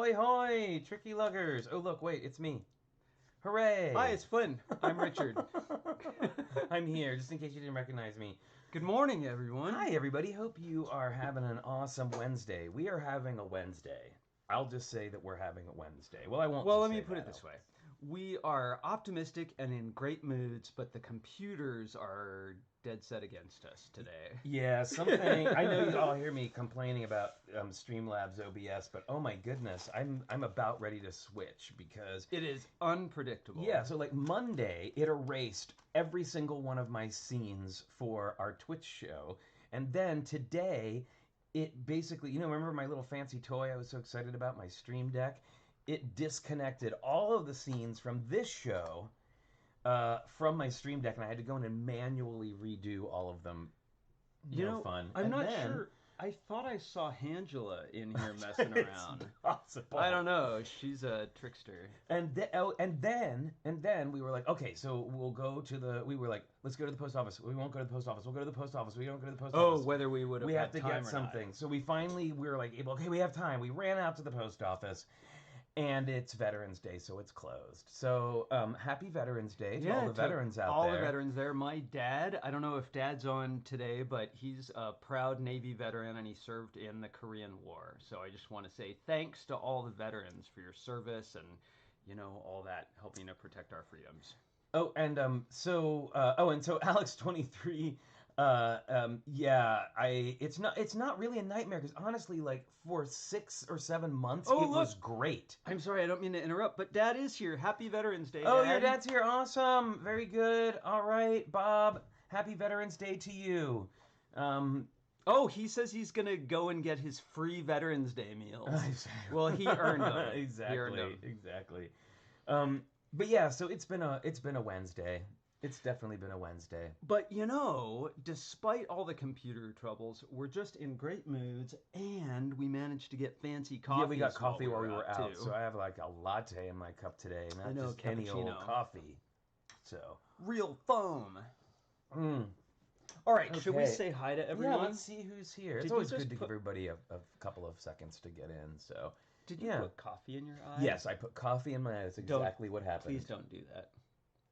Ahoy hoy, tricky luggers. Oh look, wait, it's me. Hooray! Hi, it's Flynn. I'm Richard. I'm here, just in case you didn't recognize me. Good morning, everyone. Hi, everybody. Hope you are having an awesome Wednesday. We are having a Wednesday. I'll just say that we're having a Wednesday. Well, I won't. Well, let me put it this way. We are optimistic and in great moods, but the computers are dead set against us today. Yeah, something. I know you all hear me complaining about Streamlabs OBS, but oh my goodness, I'm about ready to switch because it is unpredictable. Yeah, so like Monday, it erased every single one of my scenes for our Twitch show, and then today, it basically, remember my little fancy toy I was so excited about, my Stream Deck? It disconnected all of the scenes from this show from my Stream Deck, and I had to go in and manually redo all of them. No fun. I'm not sure. I thought I saw Angela in here messing around. Possible. I don't know. She's a trickster. And then we were like, okay, so we'll go to the. We were like, let's go to the post office. We won't go to the post office. We'll go to the post office. We don't go to the post office. Oh, whether we would have. We have to time get or something. Not. So we were like, okay, we have time. We ran out to the post office. And it's Veterans Day, so it's closed. So happy Veterans Day to all the veterans out there. All the veterans there. My dad, I don't know if Dad's on today, but he's a proud Navy veteran, and he served in the Korean War. So I just want to say thanks to all the veterans for your service and, all that, helping to protect our freedoms. Oh, and so Alex 23. It's not really a nightmare because honestly, like for 6 or 7 months, it was great. I'm sorry, I don't mean to interrupt, but Dad is here. Happy Veterans Day, Oh, Dad. your dad's here. Awesome. Very good. All right, Bob. Happy Veterans Day to you. Oh, he says he's going to go and get his free Veterans Day meals. Well, he earned them. Exactly. But yeah, so it's been a Wednesday. It's definitely been a Wednesday. But despite all the computer troubles, we're just in great moods, and we managed to get fancy coffee. Yeah, we got coffee while we were out, too. So I have like a latte in my cup today, and not just any old coffee. So real foam. All right, okay. Should we say hi to everyone? Yeah, let's see who's here. It's always good to give everybody a couple of seconds to get in. So did you put coffee in your eye? Yes, I put coffee in my eye. That's exactly what happened. Please don't do that.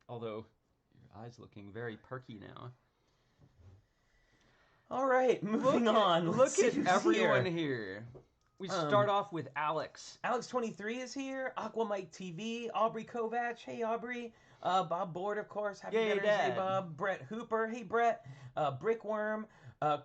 Although your eye's looking very perky now. All right, moving on. Look at everyone here. We start off with Alex. Alex 23 is here. Aquamike TV. Aubrey Kovach. Hey, Aubrey. Bob Board, of course. Happy Veterans Day, Bob. Brett Hooper. Hey, Brett. Brickworm.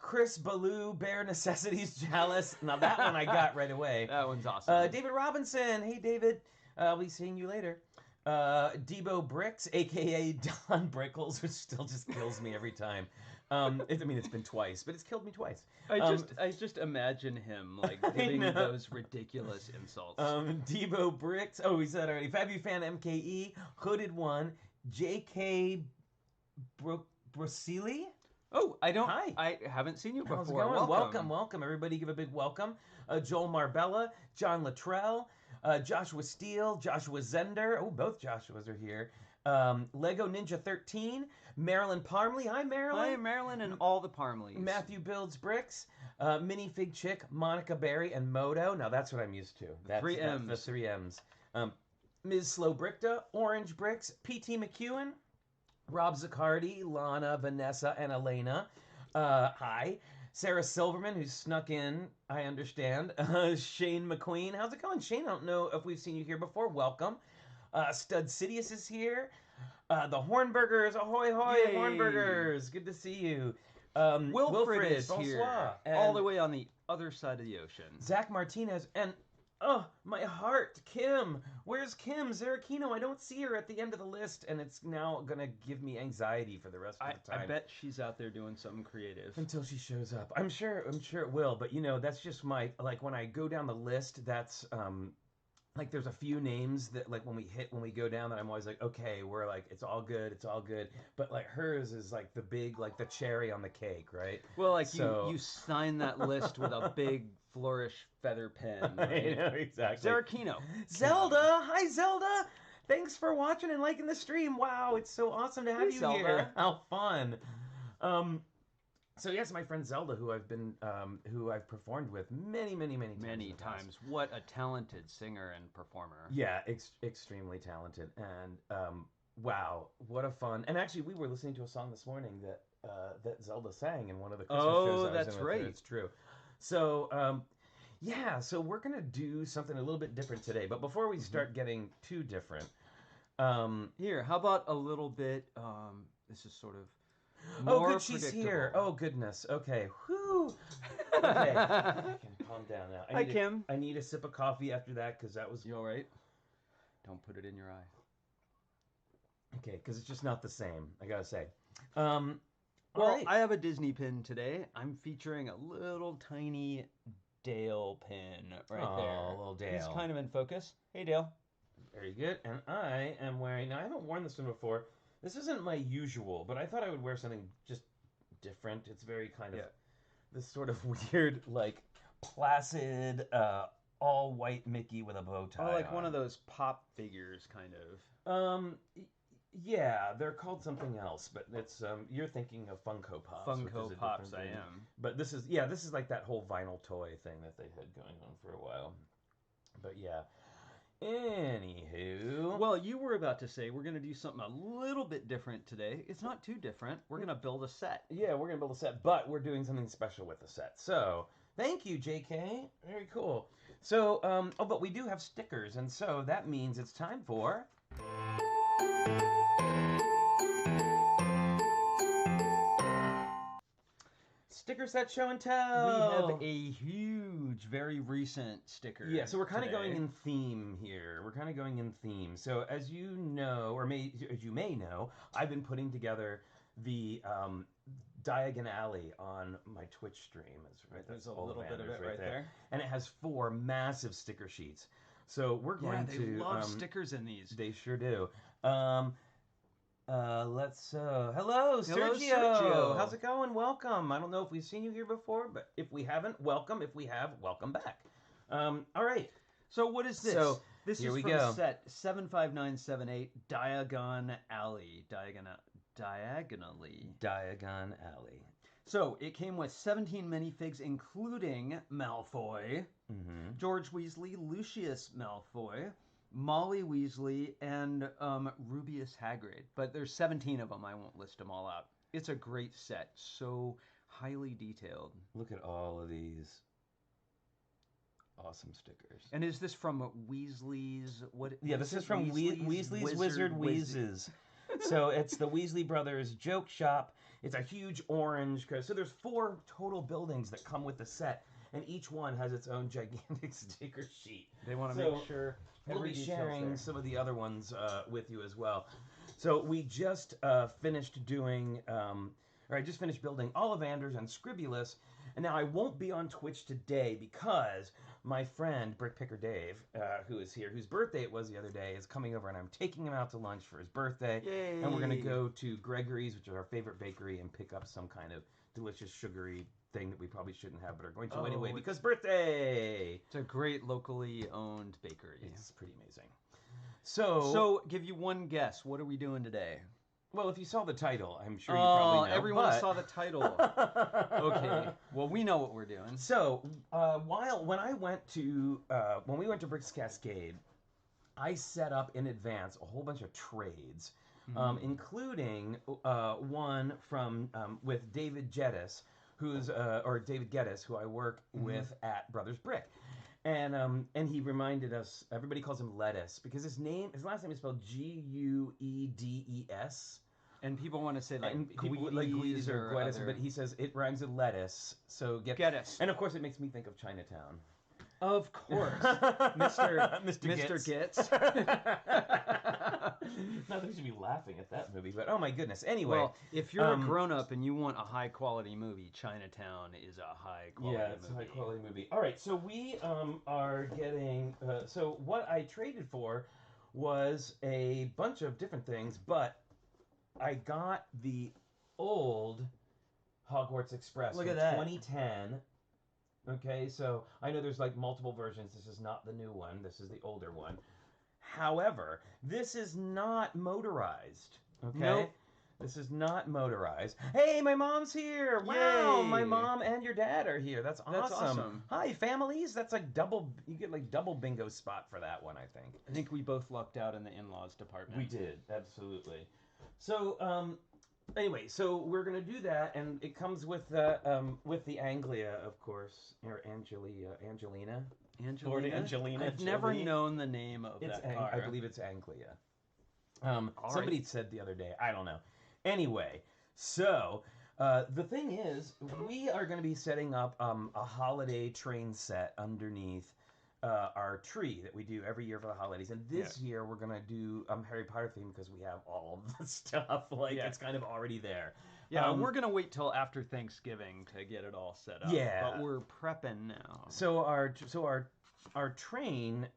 Chris Ballou. Bare Necessities. Jealous. Now, that one I got right away. That one's awesome. David Robinson. Hey, David. I'll be seeing you later. Debo Bricks, a.k.a. Don Brickles, which still just kills me every time. It's been twice, but it's killed me twice. I just imagine him, giving those ridiculous insults. Debo Bricks, we said already. FabuFan MKE, Hooded One, J.K. Brusili. Oh, Hi. I haven't seen you before. How's it going? Welcome. Everybody give a big welcome. Joel Marbella, John Luttrell, Joshua Steele, Joshua Zender. Oh, both Joshuas are here. Lego Ninja 13, Marilyn Parmley. Hi, Marilyn. Hi, Marilyn and all the Parmleys. Matthew Builds Bricks, Minifig Chick, Monica Berry, and Moto. Now, that's what I'm used to. That's 3 M's. That's the 3 M's. Ms. Slow Brickta, Orange Bricks, P.T. McEwen, Rob Zaccardi, Lana, Vanessa, and Elena. Hi. Sarah Silverman, who snuck in, I understand. Shane McQueen. How's it going, Shane? I don't know if we've seen you here before. Welcome. Stud Sidious is here. The Hornburgers. Ahoy, hoy, Yay. Hornburgers. Good to see you. Wilfred is bonsoir. here. All the way on the other side of the ocean. Zach Martinez. And oh, my heart, Kim. Where's Kim? Zarakino, I don't see her at the end of the list, and it's now going to give me anxiety for the rest of the time. I bet she's out there doing something creative. Until she shows up. I'm sure it will, but that's just my, when I go down the list, that's, there's a few names that, when we go down that I'm always like, okay, we're it's all good, but, hers is, the big, the cherry on the cake, right? Well, you sign that list with a big flourish feather pen. Right? I know, exactly. Zarakino. Zelda! Hi, Zelda! Thanks for watching and liking the stream. Wow, it's so awesome to have you Zelda. here. How fun. So yes, my friend Zelda, who I've performed with many times. Many in the past. times. What a talented singer and performer. Yeah, extremely talented, and wow, what a fun! And actually, we were listening to a song this morning that Zelda sang in one of the Christmas shows I was that's in with her. right. It's true. So yeah, so we're gonna do something a little bit different today. But before we start getting too different, Here, how about a little bit? This is sort of oh, more good, she's here. predictable. Oh goodness. Okay. Whew. Okay, I can calm down now. Hi, Kim. I need a sip of coffee after that because that was You all right? Don't put it in your eye. okay. Because it's just not the same. I gotta say. Well, all right. I have a Disney pin today. I'm featuring a little tiny Dale pin right there. Oh, little Dale. He's kind of in focus. Hey, Dale. Very good. And I am wearing. Now I haven't worn this one before. This isn't my usual, but I thought I would wear something just different. It's very kind of this sort of weird, like placid, all white Mickey with a bow tie. Oh, like one on. of those pop figures, kind of. Yeah, they're called something else, but it's you're thinking of Funko Pops. which is a Funko different Pops, I thing. am. But this is like that whole vinyl toy thing that they had going on for a while. But yeah. Anywho. Well, you were about to say we're going to do something a little bit different today. It's not too different. We're going to build a set. Yeah, we're gonna build a set, but we're doing something special with the set. So thank you, JK. Very cool. So, oh, but we do have stickers, and so that means it's time for. Sticker set show and tell. We have a huge, very recent sticker. Yeah, so we're kind of today. going in theme here. We're kind of going in theme. So as you know, as you may know, I've been putting together the Diagon Alley on my Twitch stream. It's right. There's That's a all the little bit of banners it right there. and it has 4 massive sticker sheets. So we're going they to. love stickers in these. They sure do. Let's. Hello, Sergio. Sergio. How's it going? Welcome. I don't know if we've seen you here before, but if we haven't, welcome. If we have, welcome back. All right. So what is this? So, this here is we from go. set 75978 Diagon Alley. Diagonally. Diagon Alley. So it came with 17 minifigs, including Malfoy, Mm-hmm. George Weasley, Lucius Malfoy, Molly Weasley, and Rubius Hagrid. But there's 17 of them. I won't list them all out. It's a great set. So highly detailed. Look at all of these awesome stickers. And is this from Weasley's? What? Yeah, this is from Weasley's Wizard Wheezes. So it's the Weasley Brothers Joke Shop. It's a huge orange. So there's 4 total buildings that come with the set, and each one has its own gigantic sticker sheet. They want to So, make sure We'll every be detail's sharing there. some of the other ones with you as well. So we just finished doing, or I just finished building Ollivanders and Scribulus, and now I won't be on Twitch today because my friend Brick Picker Dave, who is here, whose birthday it was the other day, is coming over, and I'm taking him out to lunch for his birthday. Yay. And we're gonna go to Gregory's, which is our favorite bakery, and pick up some kind of delicious sugary thing that we probably shouldn't have, but are going to anyway it's- because birthday. It's a great locally owned bakery. It's pretty amazing. So, So, give you one guess. What are we doing today? well, if you saw the title, I'm sure you probably know. everyone but... saw the title. Okay. Well, we know what we're doing. So, when we went to Bricks Cascade, I set up in advance a whole bunch of trades, including one from with David Geddes, David Geddes, who I work with at Brothers Brick. And he reminded us, everybody calls him Lettuce, because his last name is spelled Guedes. And people want to say like And people would like Guedes or Guedes, but he says it rhymes with lettuce. So Geddes. And of course it makes me think of Chinatown. Of course. Mr. Mr. Gitz. Not that we should be laughing at that movie, but oh my goodness. Anyway. Well, if you're a grown-up and you want a high-quality movie, Chinatown is a high-quality movie. Yeah, it's a high-quality movie. All right, so we are getting... so what I traded for was a bunch of different things, but I got the old Hogwarts Express. Look from at that. 2010. Okay, so I know there's like multiple versions. This is not the new one. This is the older one. However, this is not motorized. Okay. Nope. This is not motorized. Hey, my mom's here! Wow, my Yay! mom and your dad are here. That's awesome. That's awesome. Hi, families. That's like double. You get like double bingo spot for that one, I think. I think we both lucked out in the in-laws department. We did, absolutely. So, anyway, so we're gonna do that, and it comes with the Anglia, of course, or Angelina. Lord Angelina. I've never Jolie. known the name of that car. I believe it's Anglia. All Somebody right. said the other day. I don't know. Anyway, so the thing is, we are going to be setting up a holiday train set underneath our tree that we do every year for the holidays. And this year we're going to do Harry Potter theme because we have all of the stuff. Like it's kind of already there. Yeah, we're gonna wait till after Thanksgiving to get it all set up. Yeah. But we're prepping now. So our train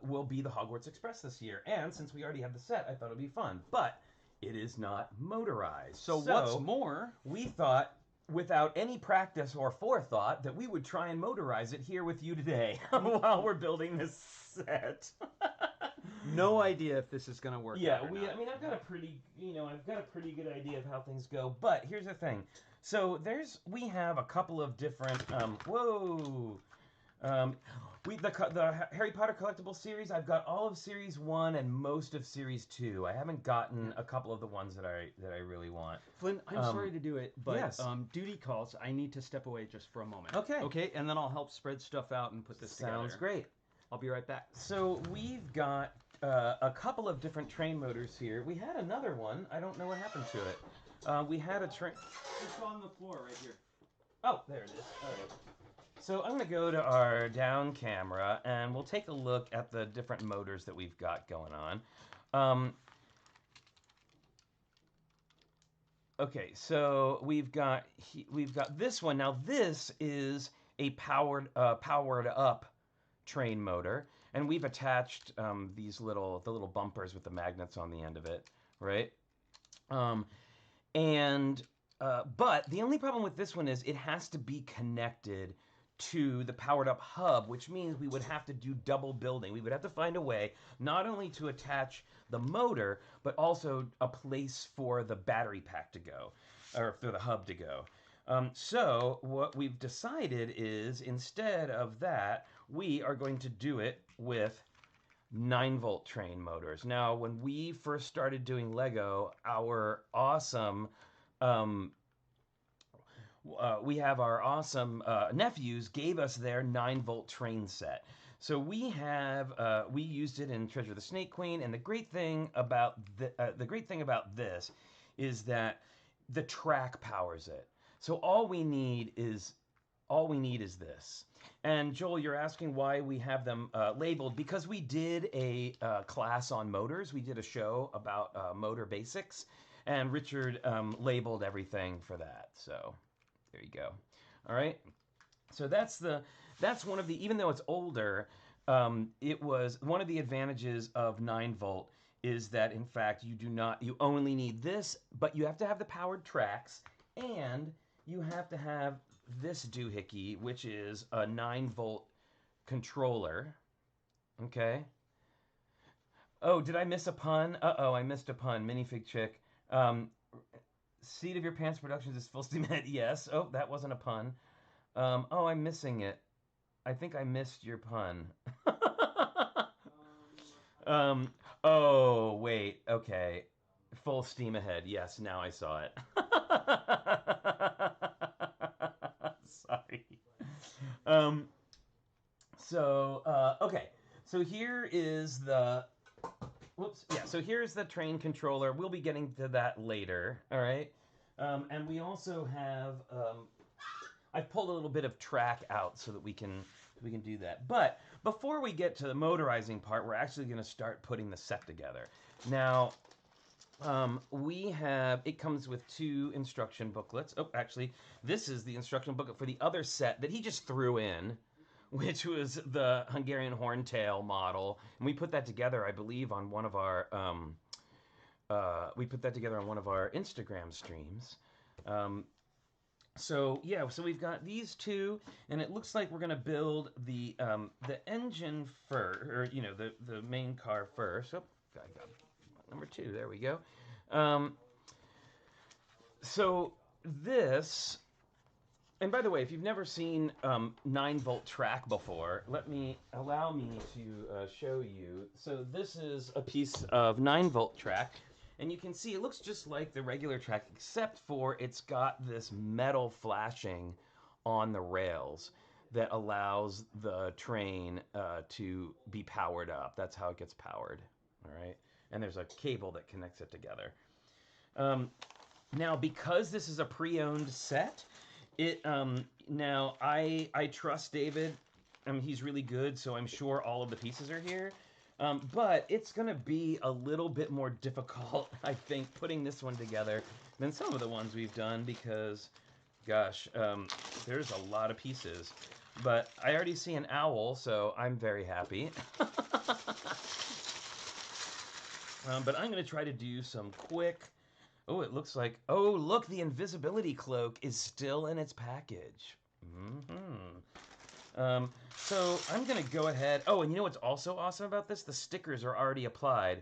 will be the Hogwarts Express this year. And since we already have the set, I thought it'd be fun. But it is not motorized. So what's more, we thought, without any practice or forethought, that we would try and motorize it here with you today while we're building this set. no idea if this is gonna work. Yeah, out or not. I mean, I've got a pretty good idea of how things go. But here's the thing. So we have a couple of different. The Harry Potter collectible series. I've got all of Series 1 and most of Series 2. I haven't gotten a couple of the ones that I really want. Flynn, I'm sorry to do it, but yes. Duty calls. I need to step away just for a moment. Okay. Okay, and then I'll help spread stuff out and put this together. Sounds great. I'll be right back. So we've got a couple of different train motors here. We had another one. I don't know what happened to it. We had a train. It's on the floor right here. Oh, there it is. All right. So I'm going to go to our down camera, and we'll take a look at the different motors that we've got going on. Okay, so we've got this one. Now this is a powered up train motor, and we've attached the little bumpers with the magnets on the end of it, right? But the only problem with this one is it has to be connected to the powered up hub, which means we would have to do double building. We would have to find a way not only to attach the motor, but also a place for the battery pack to go, or for the hub to go. So what we've decided is, instead of that, we are going to do it with 9-volt train motors. Now, when we first started doing Lego, our awesome nephews gave us their 9-volt train set. So we used it in Treasure of the Snake Queen, and the great thing about this is that the track powers it. So all we need is this. And Joel, you're asking why we have them labeled, because we did a class on motors. We did a show about motor basics, and Richard labeled everything for that. So there you go. All right. So that's one of the, even though it's older, it was one of the advantages of 9-volt is that, in fact, you only need this, but you have to have the powered tracks, and you have to have this doohickey, which is a 9-volt controller. Okay. Oh, did I miss a pun? Uh-oh, I missed a pun. Minifig Chick. Seat of Your Pants Productions is full steam ahead. Yes. Oh, that wasn't a pun. Oh, I'm missing it. I think I missed your pun. Oh, wait. Okay. Full steam ahead. Yes, now I saw it. Sorry. Okay. So here is the... Whoops. Yeah, so here's the train controller. We'll be getting to that later, all right? And we also have... I've pulled a little bit of track out so that we can do that. But before we get to the motorizing part, we're actually going to start putting the set together. Now, it comes with 2 instruction booklets. Oh, actually, this is the instruction booklet for the other set that he just threw in, which was the Hungarian Horntail model. And we put that together, I believe, on one of our Instagram streams. So we've got these 2, and it looks like we're going to build the engine first, or the main car first. Oh, I got number 2. There we go. So this, and by the way, if you've never seen 9-volt track before, allow me to show you. So this is a piece of 9-volt track, and you can see it looks just like the regular track, except for it's got this metal flashing on the rails that allows the train to be powered up. That's how it gets powered. All right, and there's a cable that connects it together. Now, because this is a pre-owned set, now I trust David. He's really good, so I'm sure all of the pieces are here. But it's gonna be a little bit more difficult, I think, putting this one together than some of the ones we've done because, gosh, there's a lot of pieces. But I already see an owl, so I'm very happy. But I'm gonna try to do some quick. Oh, it looks like, oh, look, the invisibility cloak is still in its package. So I'm going to go ahead. Oh, and you know what's also awesome about this? The stickers are already applied.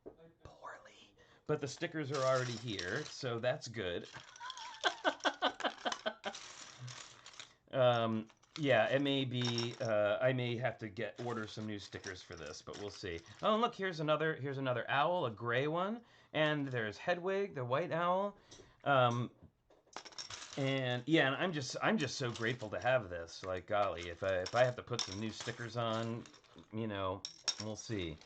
Poorly. But the stickers are already here, so that's good. Yeah, it may be, I may have to order some new stickers for this, but we'll see. Oh, and look, here's another owl, a gray one. And there's Hedwig, the white owl, and yeah, and I'm just so grateful to have this. Like, golly, if I have to put some new stickers on, you know, we'll see.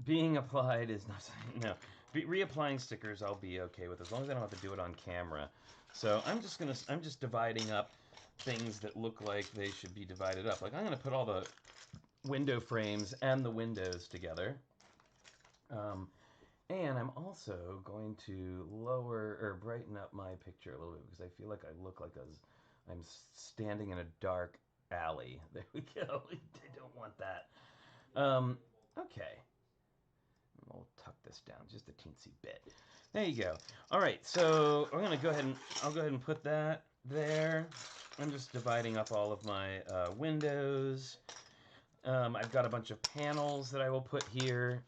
Being applied is not no. Reapplying stickers I'll be okay with as long as I don't have to do it on camera. So I'm just dividing up things that look like they should be divided up. Like I'm gonna put all the window frames and the windows together. And I'm also going to lower or brighten up my picture a little bit because I feel like I look like I'm standing in a dark alley. There we go. I don't want that. Okay. We'll tuck this down just a teensy bit. There you go. All right, so I'll go ahead and put that there. I'm just dividing up all of my windows. I've got a bunch of panels that I will put here.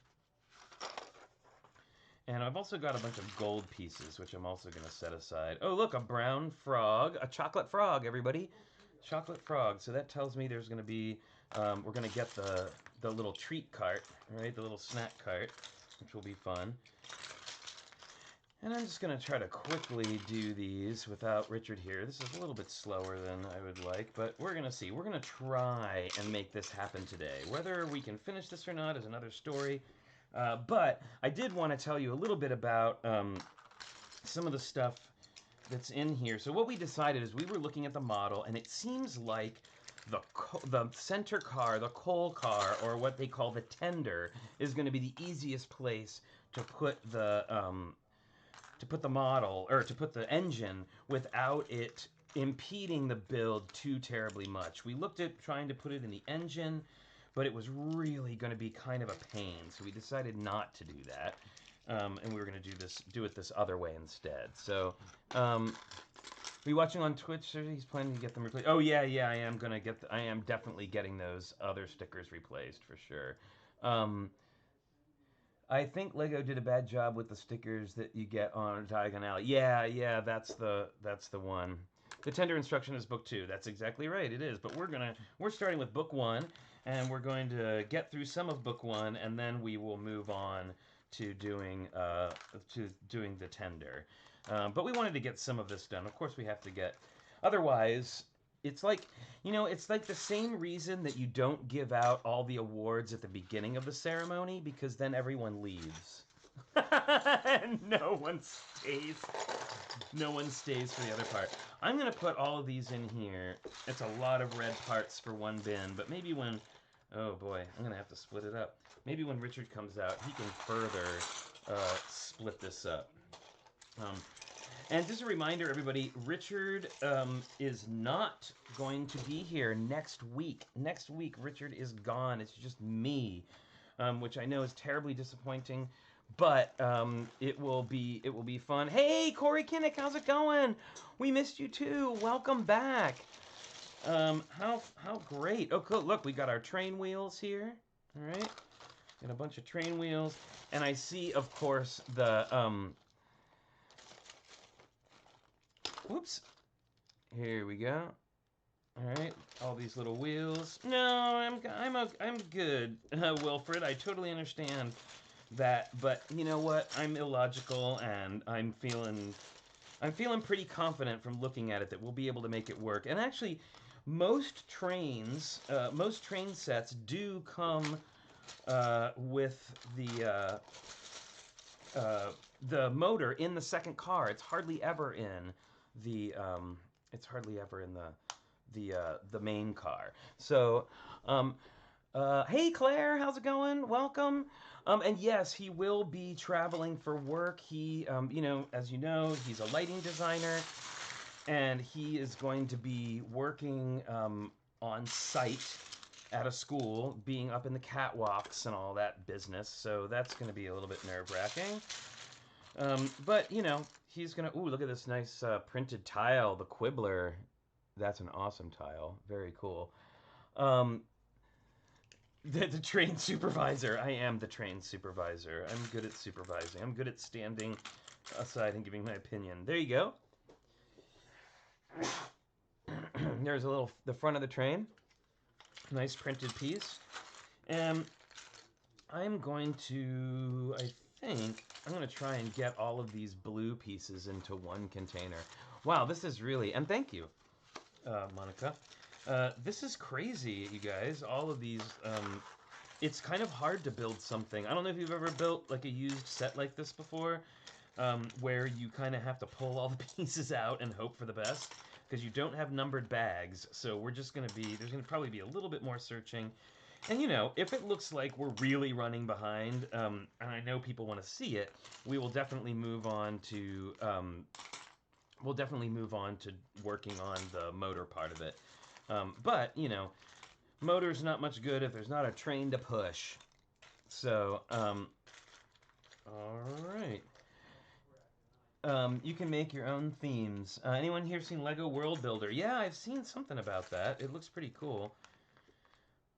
And I've also got a bunch of gold pieces, which I'm also going to set aside. Oh, look, a brown frog. A chocolate frog, everybody. Chocolate frog. So that tells me there's going to be, we're going to get the little treat cart, right? The little snack cart, which will be fun. And I'm just going to try to quickly do these without Richard here. This is a little bit slower than I would like, but we're going to see. We're going to try and make this happen today. Whether we can finish this or not is another story. But I did want to tell you a little bit about some of the stuff that's in here. So what we decided is we were looking at the model, and it seems like the center car, the coal car, or what they call the tender, is going to be the easiest place to put the model, or to put the engine without it impeding the build too terribly much. We looked at trying to put it in the engine, but it was really going to be kind of a pain, so we decided not to do that, and we were going to do it this other way instead. So, are you watching on Twitch? He's planning to get them replaced. Oh yeah, I am definitely getting those other stickers replaced for sure. I think Lego did a bad job with the stickers that you get on Diagon Alley. Yeah, that's the one. The tender instruction is book 2. That's exactly right. It is. But we're starting with book 1, and we're going to get through some of book 1, and then we will move on to doing the tender. But we wanted to get some of this done. Of course, we have to get. Otherwise, it's like, it's like the same reason that you don't give out all the awards at the beginning of the ceremony, because then everyone leaves. And no one stays. No one stays for the other part. I'm going to put all of these in here. It's a lot of red parts for one bin, but maybe when... Oh boy, I'm going to have to split it up. Maybe when Richard comes out, he can further split this up. And just a reminder, everybody, Richard is not going to be here next week. Next week, Richard is gone. It's just me, which I know is terribly disappointing, but it will be fun. Hey, Corey Kinnick, how's it going? We missed you too. Welcome back. How great. Oh, cool. Look, we got our train wheels here. All right. and a bunch of train wheels. And I see, of course, the, whoops. Here we go. All right, all these little wheels. No, I'm good, Wilfred. I totally understand that, but you know what? I'm illogical, and I'm feeling pretty confident from looking at it that we'll be able to make it work. And actually, most train sets do come with the motor in the second car. It's hardly ever in the the main car. So, hey Claire, how's it going? Welcome. And yes, he will be traveling for work. He, you know, as you know, he's a lighting designer, and he is going to be working on site at a school, being up in the catwalks and all that business. So that's going to be a little bit nerve-wracking. But you know, he's gonna. Ooh, look at this nice printed tile, the Quibbler. That's an awesome tile. Very cool. The train supervisor. I am the train supervisor. I'm good at supervising. I'm good at standing aside and giving my opinion. There you go. There's the front of the train. Nice printed piece. And I'm going to, I'm going to try and get all of these blue pieces into one container. Wow, this is really, and thank you, Monica. This is crazy, you guys. All of these, it's kind of hard to build something. I don't know if you've ever built like a used set like this before, where you kind of have to pull all the pieces out and hope for the best, because you don't have numbered bags. So we're just going to be, there's going to probably be a little bit more searching. And you know, if it looks like we're really running behind, and I know people want to see it, we will definitely move on to, working on the motor part of it. But, you know, motor's not much good if there's not a train to push. So, alright. You can make your own themes. Anyone here seen Lego World Builder? Yeah, I've seen something about that. It looks pretty cool.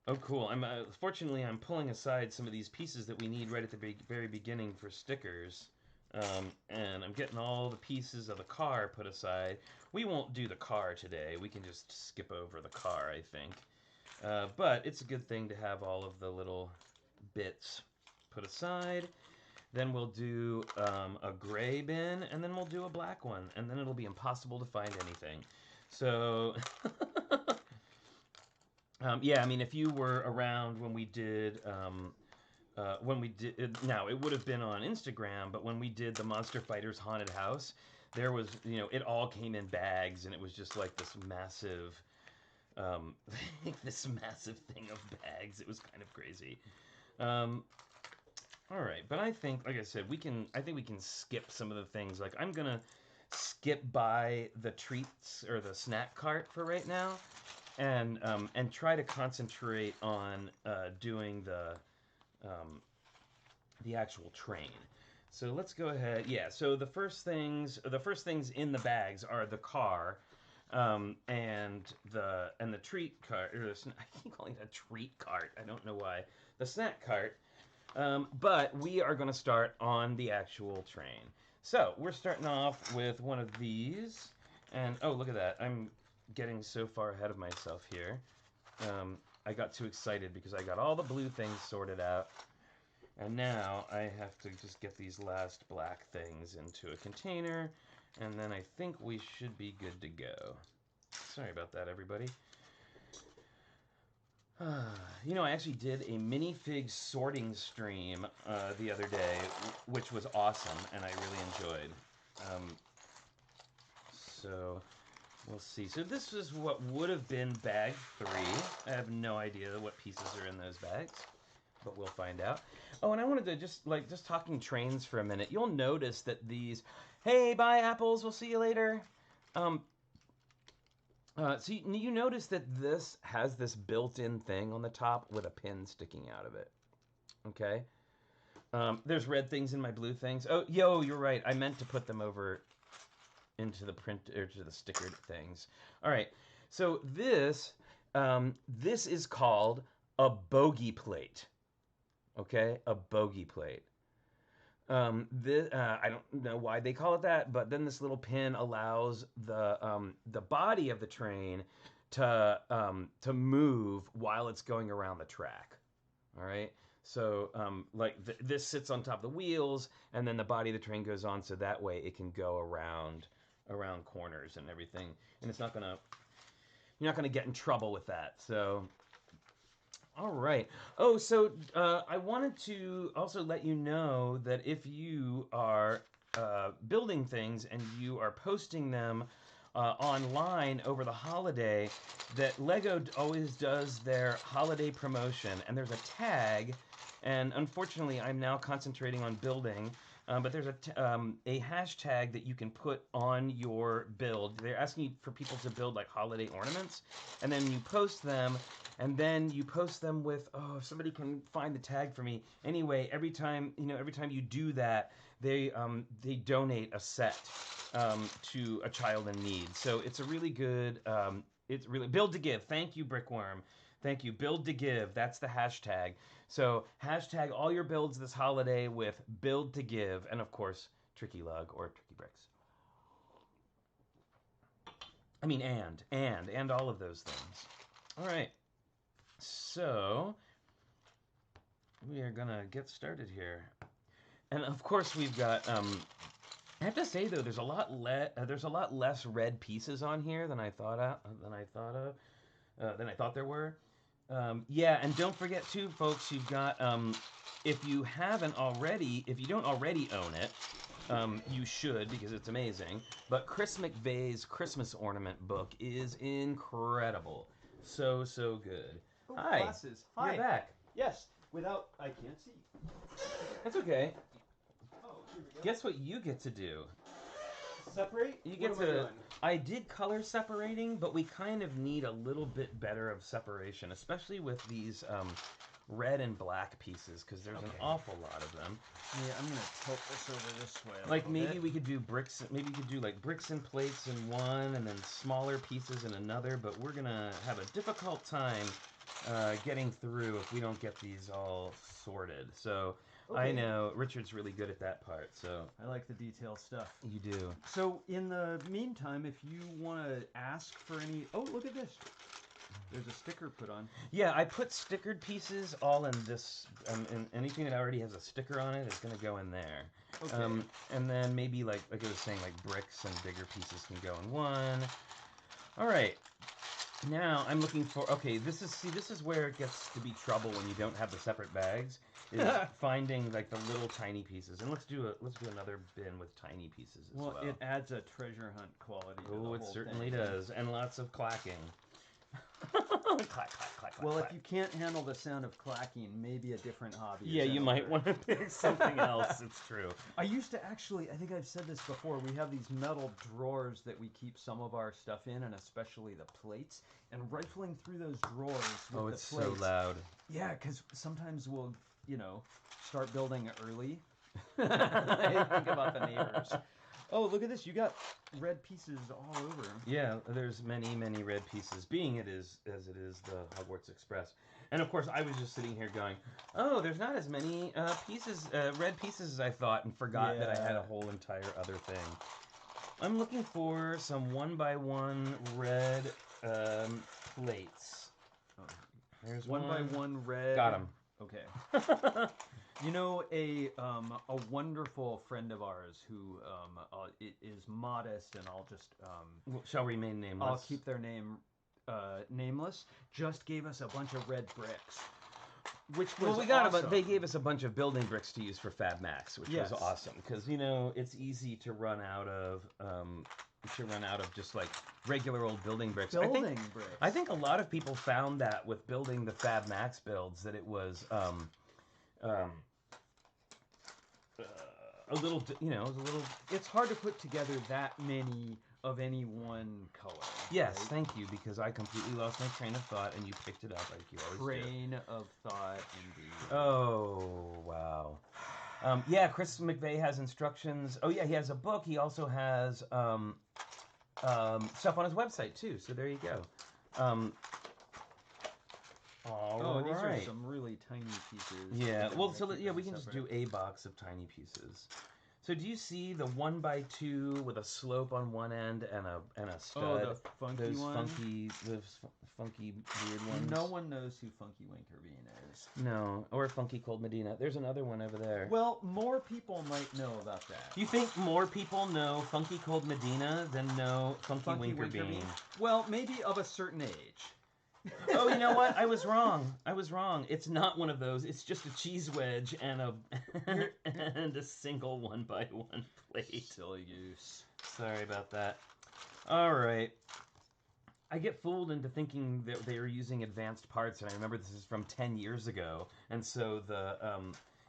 Oh, cool. Fortunately, I'm pulling aside some of these pieces that we need right at the very beginning for stickers. And I'm getting all the pieces of the car put aside. We won't do the car today. We can just skip over the car, I think. But it's a good thing to have all of the little bits put aside. Then we'll do a gray bin, and then we'll do a black one. And then it'll be impossible to find anything. So, yeah, I mean, if you were around when we did... now it would have been on Instagram, but when we did the Monster Fighters Haunted House, there was, you know, it all came in bags, and it was just like this massive, this massive thing of bags. It was kind of crazy. All right, but I think, like I said, I think we can skip some of the things. Like, I'm gonna skip by the treats or the snack cart for right now, and try to concentrate on doing the actual train. So let's go ahead. Yeah. So the first things in the bags are the car, and the treat cart. I keep calling it a treat cart. I don't know why. The snack cart. But we are going to start on the actual train. So we're starting off with one of these, and oh, look at that! I'm getting so far ahead of myself here. I got too excited because I got all the blue things sorted out. And now I have to just get these last black things into a container, and then I think we should be good to go. Sorry about that, everybody. You know, I actually did a minifig sorting stream the other day, which was awesome, and I really enjoyed. So, we'll see. So this is what would have been bag 3. I have no idea what pieces are in those bags, but we'll find out. Oh, and I wanted to just talking trains for a minute. You'll notice that these, hey, bye apples, we'll see you later. So you notice that this has this built-in thing on the top with a pin sticking out of it. Okay. There's red things in my blue things. Oh, you're right. I meant to put them over into the print or to the stickered things. All right. So this is called a Bogey Plate. Okay, a bogey plate. I don't know why they call it that, but then this little pin allows the body of the train to move while it's going around the track. All right. So this sits on top of the wheels, and then the body of the train goes on, so that way it can go around corners and everything, and you're not gonna get in trouble with that. So. All right. Oh, so I wanted to also let you know that if you are building things and you are posting them online over the holiday, that Lego always does their holiday promotion, and there's a tag. And unfortunately, I'm now concentrating on building, but there's a hashtag that you can put on your build. They're asking for people to build like holiday ornaments, and then you post them. And then you post them with, oh, if somebody can find the tag for me. Anyway, every time you do that, they donate a set to a child in need. So it's a really good, it's really, Build to Give. Thank you, Brickworm. Thank you. Build to Give. That's the hashtag. So hashtag all your builds this holiday with Build to Give. And of course, Tricky Lug or TrickyBricks. I mean, and all of those things. All right. So, we are gonna get started here, and of course we've got. I have to say though, there's a lot less red pieces on here than I thought there were. Yeah, and don't forget too, folks. You've got if you don't already own it, you should, because it's amazing. But Chris McVeigh's Christmas ornament book is incredible, so good. Oh, Hi. Glasses. Hi. You're back. Yes. I can't see. That's okay. Oh, here we go. Guess what you get to do? Separate? You get what am I to. doing? I did color separating, but we kind of need a little bit better of separation, especially with these red and black pieces, because there's an awful lot of them. Yeah, I'm gonna tilt this over this way. Like maybe we could do bricks. Maybe you could do like bricks and plates in one, and then smaller pieces in another. But we're gonna have a difficult time getting through if we don't get these all sorted. So okay. I know Richard's really good at that part. So I like the detailed stuff. You do. So in the meantime, if you want to ask for any, oh look at this. There's a sticker put on. Yeah, I put stickered pieces all in this. And anything that already has a sticker on it is going to go in there. Okay. And then maybe like I was saying, like bricks and bigger pieces can go in one. All right. Now I'm looking for. Okay, this is where it gets to be trouble when you don't have the separate bags. Is finding like the little tiny pieces. And let's do another bin with tiny pieces as well. Well, it adds a treasure hunt quality. Oh, it certainly does, and lots of clacking. Clack, clack, clack, well, clack. If you can't handle the sound of clacking, maybe a different hobby. Yeah, you might want to pick something else. It's true. I used to actually, I think I've said this before, we have these metal drawers that we keep some of our stuff in, and especially the plates. And rifling through those drawers with it's the plates, so loud. Yeah, because sometimes we'll, start building early. Think about the neighbors. Oh, look at this. You got red pieces all over. Yeah, there's many, many red pieces, being it is as it is the Hogwarts Express. And of course, I was just sitting here going, oh, there's not as many red pieces as I thought, and forgot that I had a whole entire other thing. I'm looking for some 1x1 red plates. Oh, there's 1x1 red. Got them. Okay. You know, a wonderful friend of ours who is modest, and I'll just shall remain nameless. I'll keep their name nameless. Just gave us a bunch of red bricks, which was awesome. They gave us a bunch of building bricks to use for Fab Max, which was awesome because it's easy to run out of just like regular old building bricks. I think a lot of people found that with building the Fab Max builds that it was a little, It's hard to put together that many of any one color. Yes, right? Thank you, because I completely lost my train of thought, and you picked it up like you always do. Train of thought, indeed. Oh, wow. Yeah, Chris McVeigh has instructions. Oh, yeah, he has a book. He also has stuff on his website, too, so there you go. All Oh, these are right. some really tiny pieces. Yeah. Okay, Well, I'm so gonna keep yeah, them we can just do separate. a box of tiny pieces. So do you see the 1x2 with a slope on one end and a Oh, stud? the funky those one. funky weird ones. No one knows who Funky Winker Bean is. No, or Funky Cold Medina. There's another one over there. Well, more people might know about that. You think more people know Funky Cold Medina than know Funky Winker Bean? Well, maybe of a certain age. Oh, you know what? I was wrong. It's not one of those. It's just a cheese wedge and a single 1x1 plate. Silly goose. Sorry about that. All right. I get fooled into thinking that they were using advanced parts, and I remember this is from 10 years ago, and so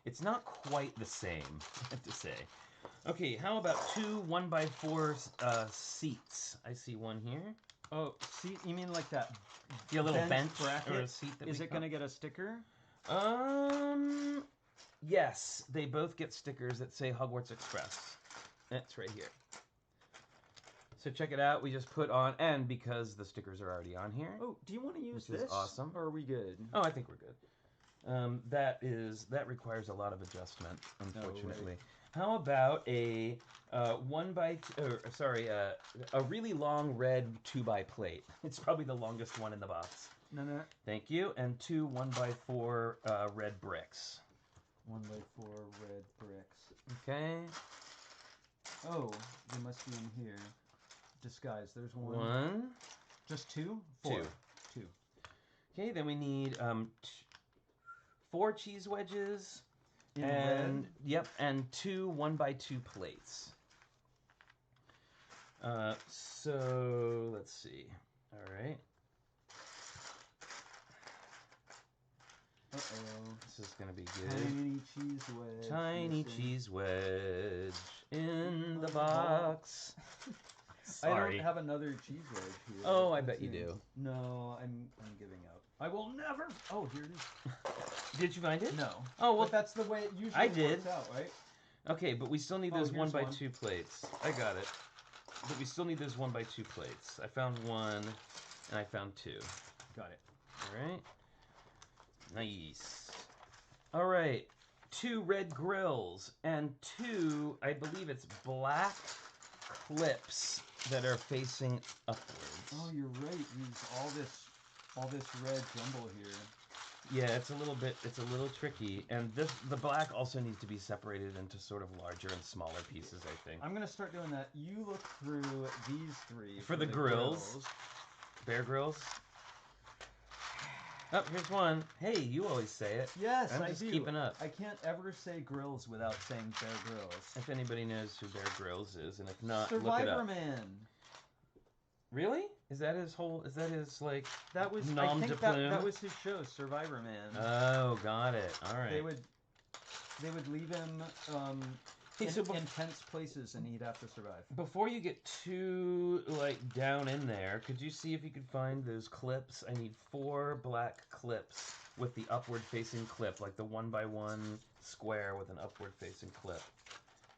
it's not quite the same, I have to say. Okay, how about 2 1x4 seats? I see one here. Oh, seat? You mean like that? Yeah, a little bench bracket? or a seat that Is it going to get a sticker? Yes, they both get stickers that say Hogwarts Express. That's right here. So check it out. We just put on, and because the stickers are already on here. Oh, do you want to use Which this? is awesome. Or are we good? Oh, I think we're good. That requires a lot of adjustment, unfortunately. Oh, right. How about a a really long red 2x plate? It's probably the longest one in the box. No. Thank you. And 2 1x4 red bricks. 1x4 red bricks. Okay. Oh, they must be in here. Disguise. There's one. One. Just 2? 4. 2. Okay, then we need 4 cheese wedges. In And red? yep, and 2 1x2 plates. So let's see. All right. Uh-oh. This is gonna be good. Tiny cheese wedge. Tiny missing. cheese wedge in the box. Sorry. I don't have another cheese wedge here. Oh, I Let's bet you see. do. No, I'm giving up. I will never. Oh, here it is. Did you find it? No. Oh well. But that's the way it usually I did. works out, right? Okay, but we still need Oh, those here's 1x2 plates. I got it. But we still need those 1x2 plates. I found 1, and I found 2. Got it. All right. Nice. All right. 2 red grills and 2, I believe it's black clips that are facing upwards. Oh, you're right. Use all this red jumble here. Yeah, it's a little tricky, and the black also needs to be separated into sort of larger and smaller pieces, I think. I'm gonna start doing that. You look through these 3 For the grills. Bear grills. Oh, here's one. Hey, you always say it. Yes, I'm I just do. keeping up. I can't ever say grills without saying Bear Grylls. If anybody knows who Bear Grylls is, and if not, look it Survivor up. Man. Really? Is that his like That was nom I de think that plume? was his show, Survivor Man. Oh, got it. All right. They would leave him Hey, so intense places, and he'd have to survive. before you get too down in there, could you see if you could find those clips? I need 4 black clips with the upward facing clip, like the 1x1 square with an upward facing clip.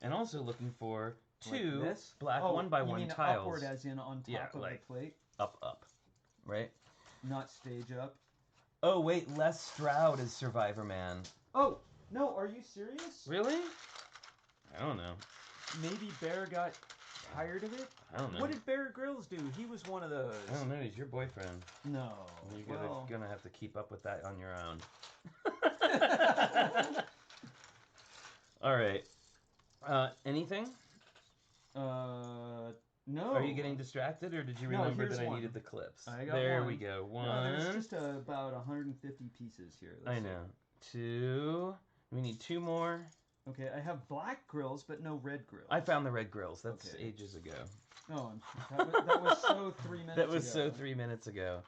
And also looking for 2 Like this? black Oh, 1x1 you mean tiles. upward, as in on top Yeah, of like- the plate, Up, right? not stage up. Oh wait, Les Stroud is Survivor Man. Oh no, are you serious? Really? I don't know. Maybe Bear got tired of it. I don't know. What did Bear Grylls do? He was one of those. I don't know. He's your boyfriend. No. You're gonna have to keep up with that on your own. All right. Anything? No. Are you getting distracted, or did you No, remember here's that I one. needed the clips? I got there one. we go. No, One. there's just about 150 pieces here. I Let's see. know. 2. We need 2 more. Okay, I have black grills, but no red grills. I found the red grills. That's Okay. ages ago. Oh, that was so 3 minutes That was ago. so 3 minutes ago.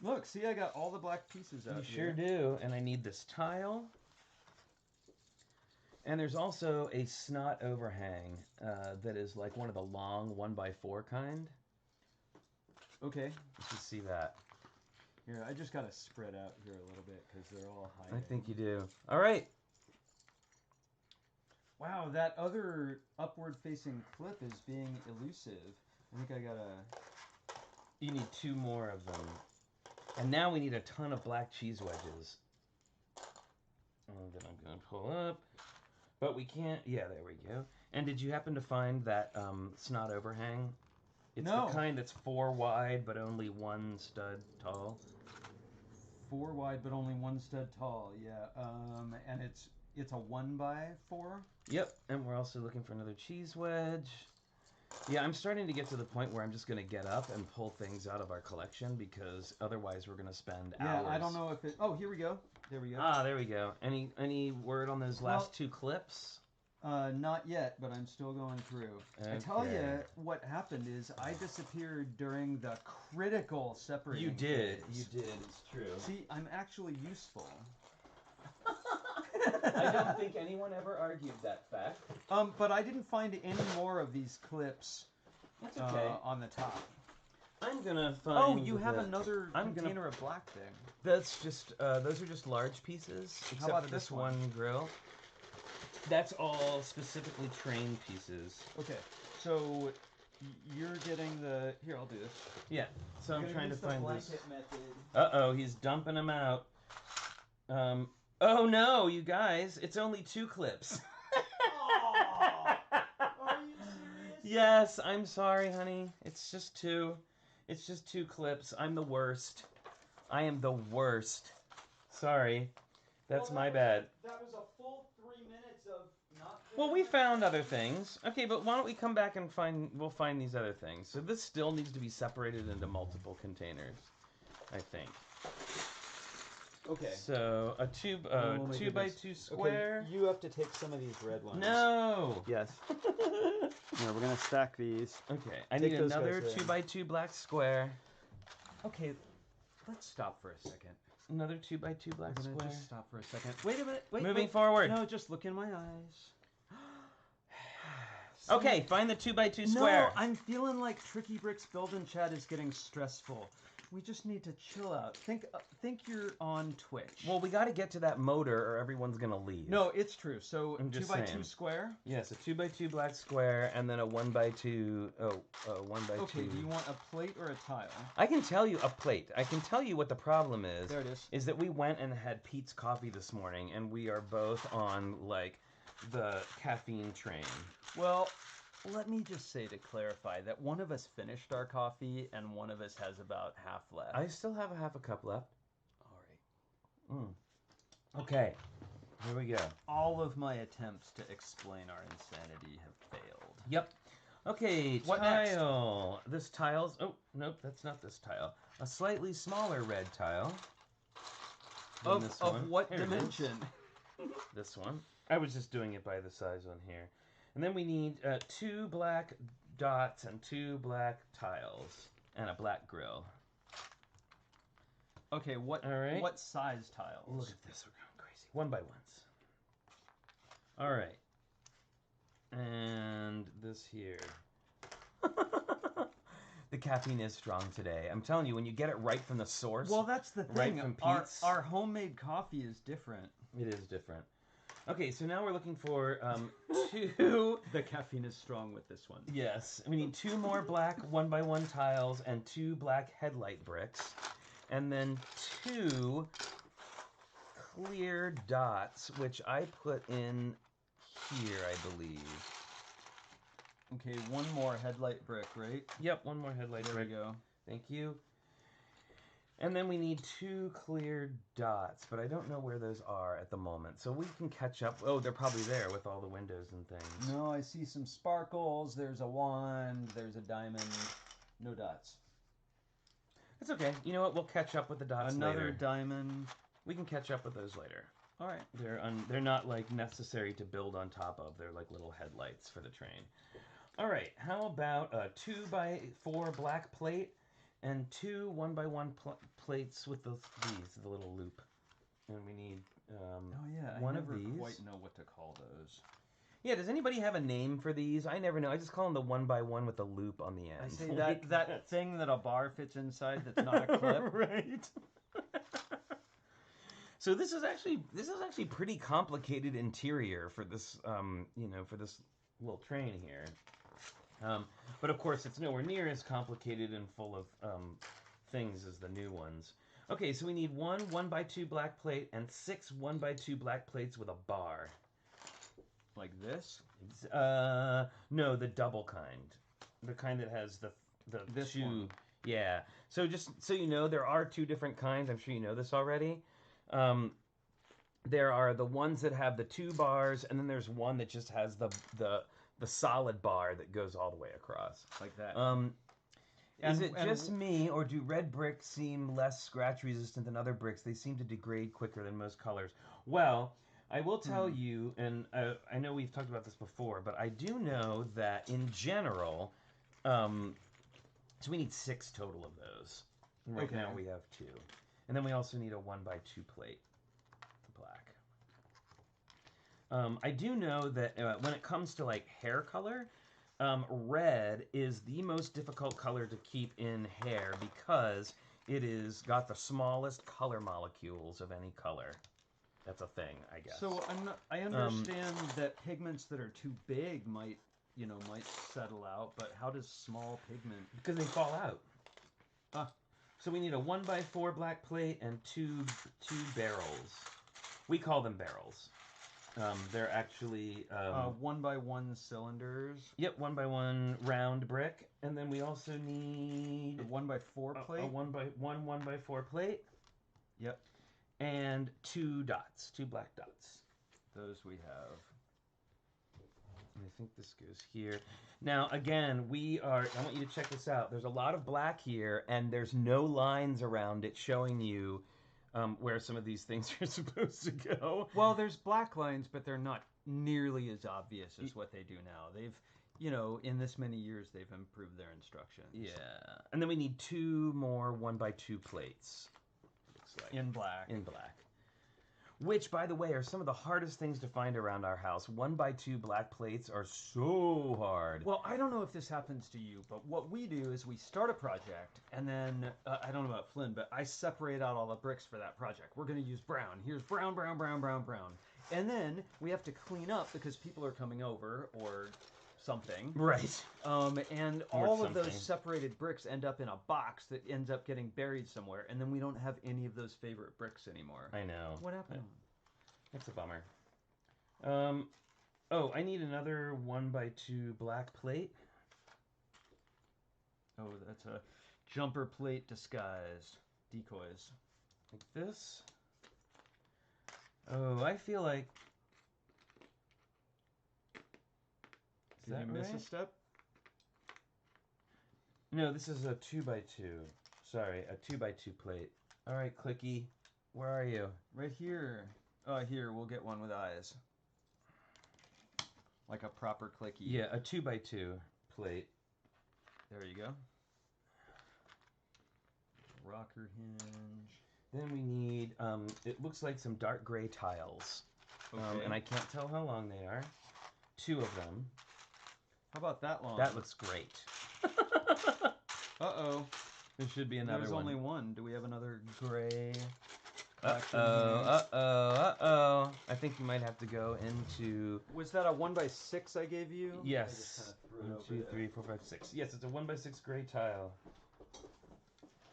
Look, see, I got all the black pieces out You here. sure do. And I need this tile. And there's also a snot overhang that is like one of the long 1x4 kind. Okay. You should see that. Here, I just got to spread out here a little bit because they're all hiding. I think you do. All right. Wow, that other upward-facing clip is being elusive. I think I got to... You need 2 more of them. And now we need a ton of black cheese wedges. And then I'm going to pull up. But we can't... Yeah, there we go. And did you happen to find that snot overhang? It's No. the kind that's 4 wide, but only 1 stud tall. 4 wide, but only 1 stud tall. Yeah. And it's a 1x4. Yep. And we're also looking for another cheese wedge. Yeah, I'm starting to get to the point where I'm just going to get up and pull things out of our collection because otherwise we're going to spend hours. Yeah, I don't know if it... Oh, here we go. There we go. Ah, there we go. Any word on those last 2 clips? Not yet, but I'm still going through. Okay. I tell you, what happened is I disappeared during the critical separating. You did. phase. You did. It's true. See, I'm actually useful. I don't think anyone ever argued that fact. But I didn't find any more of these clips. That's okay. On the top. I'm gonna find. Oh, you have another container of black thing. That's just. Those are just large pieces. How about for this one grill? That's all specifically train pieces. Okay, so you're getting the... Here, I'll do this. Yeah, so I'm trying to find this. Method. Uh-oh, he's dumping them out. Oh no, you guys, it's only 2 clips. Are you serious? Yes, I'm sorry, honey. It's just 2. It's just 2 clips. I'm the worst. I am the worst. Sorry. That's my bad. That was a full 3 minutes of not... Well, we found other things. Okay, but why don't we come back and we'll find these other things. So this still needs to be separated into multiple containers, I think. Okay. So a 2 by 2 square. Okay, you have to take some of these red ones. No. Yes. No, we're gonna stack these. Okay. I need another 2 by 2 black square. Okay, let's stop for a second. Another 2 by 2 black square. Just stop for a second. Wait a minute. Wait. Moving forward. No, just look in my eyes. Okay, find the 2 by 2 square. No, I'm feeling like TrickyBricks build and chat is getting stressful. We just need to chill out. Think you're on Twitch. Well, we got to get to that motor, or everyone's gonna leave. No, it's true. So I'm 2 just by saying. 2 square. Yes, a 2 by 2 black square, and then a 1 by 2. 1 by 2. Okay. Do you want a plate or a tile? I can tell you a plate. I can tell you what the problem is. There it is. Is that we went and had Pete's coffee this morning, and we are both on like the caffeine train. Well, let me just say to clarify that one of us finished our coffee and one of us has about half left. I still have a half a cup left. All right. Okay. Here we go. All of my attempts to explain our insanity have failed. Yep. Okay, What tile. This tile's... Oh, nope, that's not this tile. A slightly smaller red tile. than this one. Of what Here it is. dimension? This one. I was just doing it by the size on here. And then we need 2 black dots and 2 black tiles and a black grill. Okay, what size tiles? Look at this, we're going crazy. 1 by 1s. All right. And this here. The caffeine is strong today. I'm telling you, when you get it right from the source. Well, that's the thing. Right from Pete's. Our homemade coffee is different. It is different. Okay, so now we're looking for 2... The caffeine is strong with this one. Yes. We need 2 more black 1 by 1 tiles and 2 black headlight bricks. And then 2 clear dots, which I put in here, I believe. Okay, 1 more headlight brick, right? Yep, 1 more headlight brick. There we go. Thank you. And then we need 2 clear dots, but I don't know where those are at the moment. So we can catch up. Oh, they're probably there with all the windows and things. No, I see some sparkles. There's a wand. There's a diamond. No dots. It's okay. You know what? We'll catch up with the dots later. Another diamond. We can catch up with those later. All right. They're not like necessary to build on top of. They're like little headlights for the train. All right. How about a 2 by 4 black plate and 2 1 by 1 plates with the little loop. And we need one of these. I never quite know what to call those. Yeah, does anybody have a name for these? I never know. I just call them the 1 by 1 with the loop on the end. I say that thing that a bar fits inside that's not a clip. Right. So this is actually pretty complicated interior for this for this little train here. But of course it's nowhere near as complicated and full of things as the new ones. Okay, so we need one 1x2 black plate and 6 1x2 black plates with a bar. Like this? No, the double kind. The kind that has the This two. one. Yeah. So just so you know, there are 2 different kinds. I'm sure you know this already. There are the ones that have the 2 bars, and then there's one that just has the solid bar that goes all the way across. Like that. Is it just me, or do red bricks seem less scratch resistant than other bricks? They seem to degrade quicker than most colors. Well, I will tell you, and I know we've talked about this before, but I do know that in general, so we need 6 total of those. Right now we have 2. And then we also need a 1x2 plate, black. I do know that when it comes to like hair color, red is the most difficult color to keep in hair because it is got the smallest color molecules of any color. That's a thing, I guess. So I understand that pigments that are too big might settle out, but how does small pigment? Because they fall out. So we need a 1x4 black plate and two barrels. We call them barrels. They're actually 1x1 cylinders. Yep, 1x1 round brick, and then we also need a 1x4 plate. A 1x4 plate. Yep. And 2 dots, 2 black dots. Those we have. I think this goes here. Now, again, I want you to check this out. There's a lot of black here, and there's no lines around it showing you where some of these things are supposed to go. Well, there's black lines, but they're not nearly as obvious as what they do now. They've, in this many years, they've improved their instructions. Yeah. And then we need 2 more 1x2 plates. Looks like. In black. In black. Which, by the way, are some of the hardest things to find around our house. 1x2 black plates are so hard. Well, I don't know if this happens to you, but what we do is we start a project, and then, I don't know about Flynn, but I separate out all the bricks for that project. We're going to use brown. Here's brown, brown, brown, brown, brown. And then we have to clean up because people are coming over, or something. Right. And all of those separated bricks end up in a box that ends up getting buried somewhere, and then we don't have any of those favorite bricks anymore. I know. What happened? That's a bummer. Oh, I need another 1x2 black plate. Oh, that's a jumper plate disguised. Decoys. Like this. Oh, I feel like... Did you miss a step? No, this is a 2x2. Sorry, a 2x2 plate. All right, Clicky, where are you? Right here. Here, we'll get one with eyes. Like a proper Clicky. Yeah, a 2x2 plate. There you go. Rocker hinge. Then we need, it looks like some dark gray tiles. Okay. And I can't tell how long they are. 2 of them. How about that long? That looks great. Uh-oh. There should be another one. There's only one. Do we have another gray? Uh-oh. I think you might have to go into... Was that a 1x6 I gave you? Yes. 1, 2, 3, 4, 5, 6. Yes, it's a 1x6 gray tile.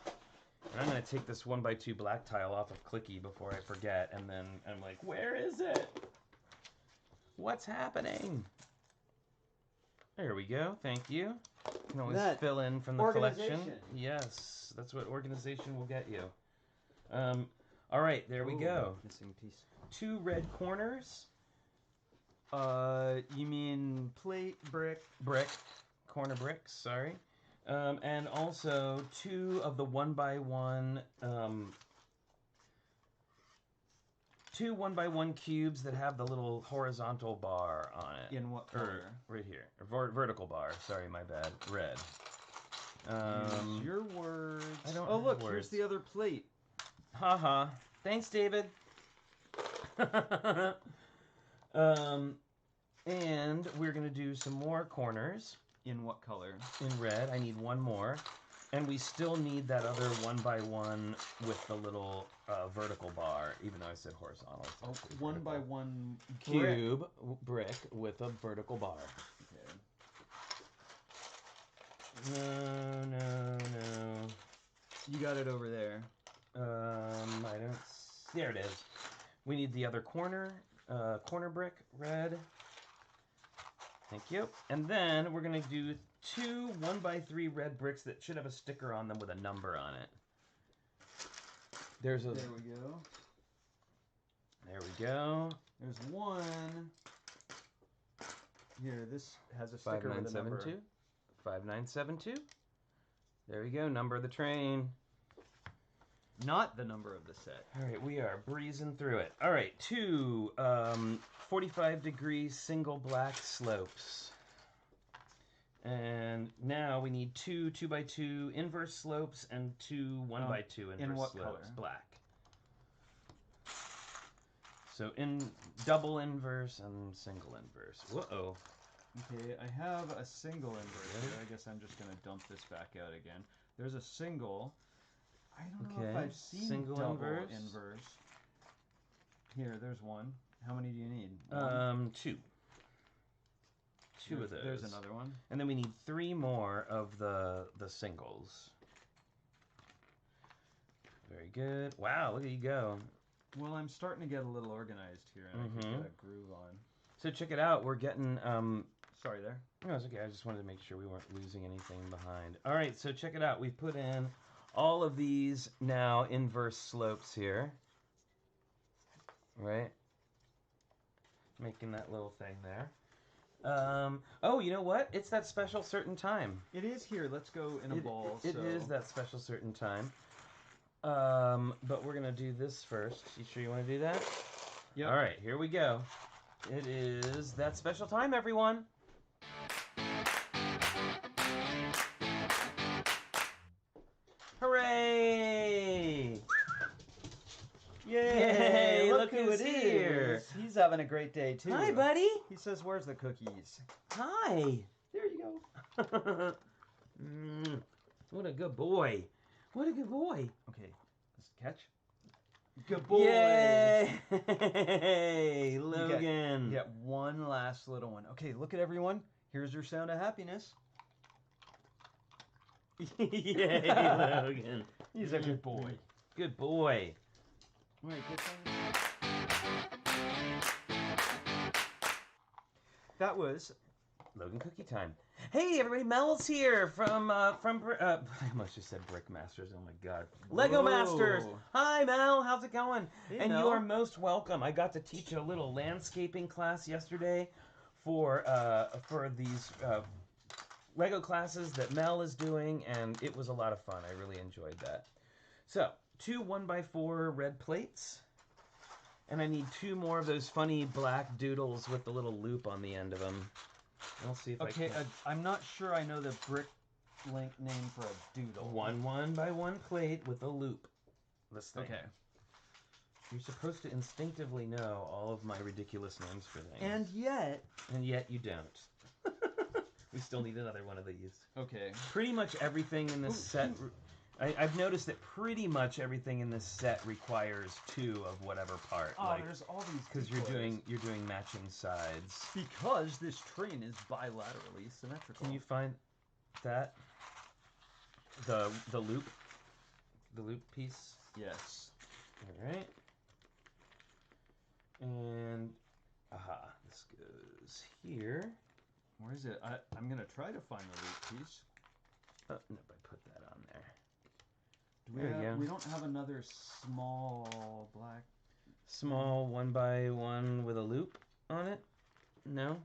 And I'm going to take this 1x2 black tile off of Clicky before I forget, and then I'm like, where is it? What's happening? There we go. Thank you. You can always fill in from the collection. Yes, that's what organization will get you. All right, there we go. Missing piece. 2 red corners. You mean plate, brick? Brick. Corner bricks, sorry. And also 2 of the 1x1, 2 1x1 cubes that have the little horizontal bar on it. In what color? Right here. Vertical bar. Sorry, my bad. Red. Use your words. I don't Oh, have look, words. here's the other plate. Haha. Thanks, David. And we're going to do some more corners. In what color? In red. I need 1 more. And we still need that other 1x1 with the little vertical bar, even though I said horizontal. Oh, 1x1 cube brick with a vertical bar. Okay. No. No. You got it over there. There it is. We need the other corner brick, red. Thank you. And then we're going to do 2 1x3 red bricks that should have a sticker on them with a number on it. There we go. There we go. There's one. Here, this has a sticker with a number. 5972. There we go. Number of the train. Not the number of the set. All right, we are breezing through it. All right, 2 45-degree single black slopes. And now we need 2 2x2 inverse slopes and 2 1x2 inverse in what slopes. Color? Black. So in double inverse and single inverse. Whoa. Okay, I have a single inverse here. I guess I'm just going to dump this back out again. There's a single. I don't know if I've seen single double inverse. Here, there's one. How many do you need? 2. Two of those. There's another one. And then we need 3 more of the singles. Very good. Wow, look at you go. Well, I'm starting to get a little organized here, and I can get a groove on. So check it out. We're getting... Sorry there. No, it's okay. I just wanted to make sure we weren't losing anything behind. All right, so check it out. We've put in all of these now inverse slopes here. Right? Making that little thing there. Oh, you know what? It's that special certain time. It is here. Let's go in a ball. It is that special certain time. But we're going to do this first. You sure you want to do that? Yep. All right, here we go. It is that special time, everyone. Hooray! Yay! Look who it is. He's having a great day, too. Hi, buddy. He says, where's the cookies? Hi. There you go. What a good boy. What a good boy. Okay, let's catch. Good boy. Yay! Logan. You get one last little one. Okay, look at everyone. Here's your sound of happiness. Yay, Logan. He's a good boy. Good boy. All right, good thing. That was Logan cookie time. Hey, everybody! Mel's here from I almost just said Brick Masters. Oh my God, Lego Masters. Hi, Mel. How's it going? Hey, and Mel. you are most welcome. I got to teach a little landscaping class yesterday for these Lego classes that Mel is doing, and it was a lot of fun. I really enjoyed that. So, 2 1x4 red plates. And I need 2 more of those funny black doodles with the little loop on the end of them. I'll see if I can. Okay, I'm not sure I know the brick link name for a doodle. 1 1x1 plate with a loop. This thing. Okay. You're supposed to instinctively know all of my ridiculous names for things. And yet you don't. We still need another one of these. Okay. Pretty much everything in this set... I've noticed that pretty much everything in this set requires 2 of whatever part. Oh, there's all these. Because you're doing matching sides. Because this train is bilaterally symmetrical. Can you find that? The loop piece. Yes. All right. And this goes here. Where is it? I'm gonna try to find the loop piece. Oh, nope, I put that on there. We don't have another small black... Small 1x1 with a loop on it? No?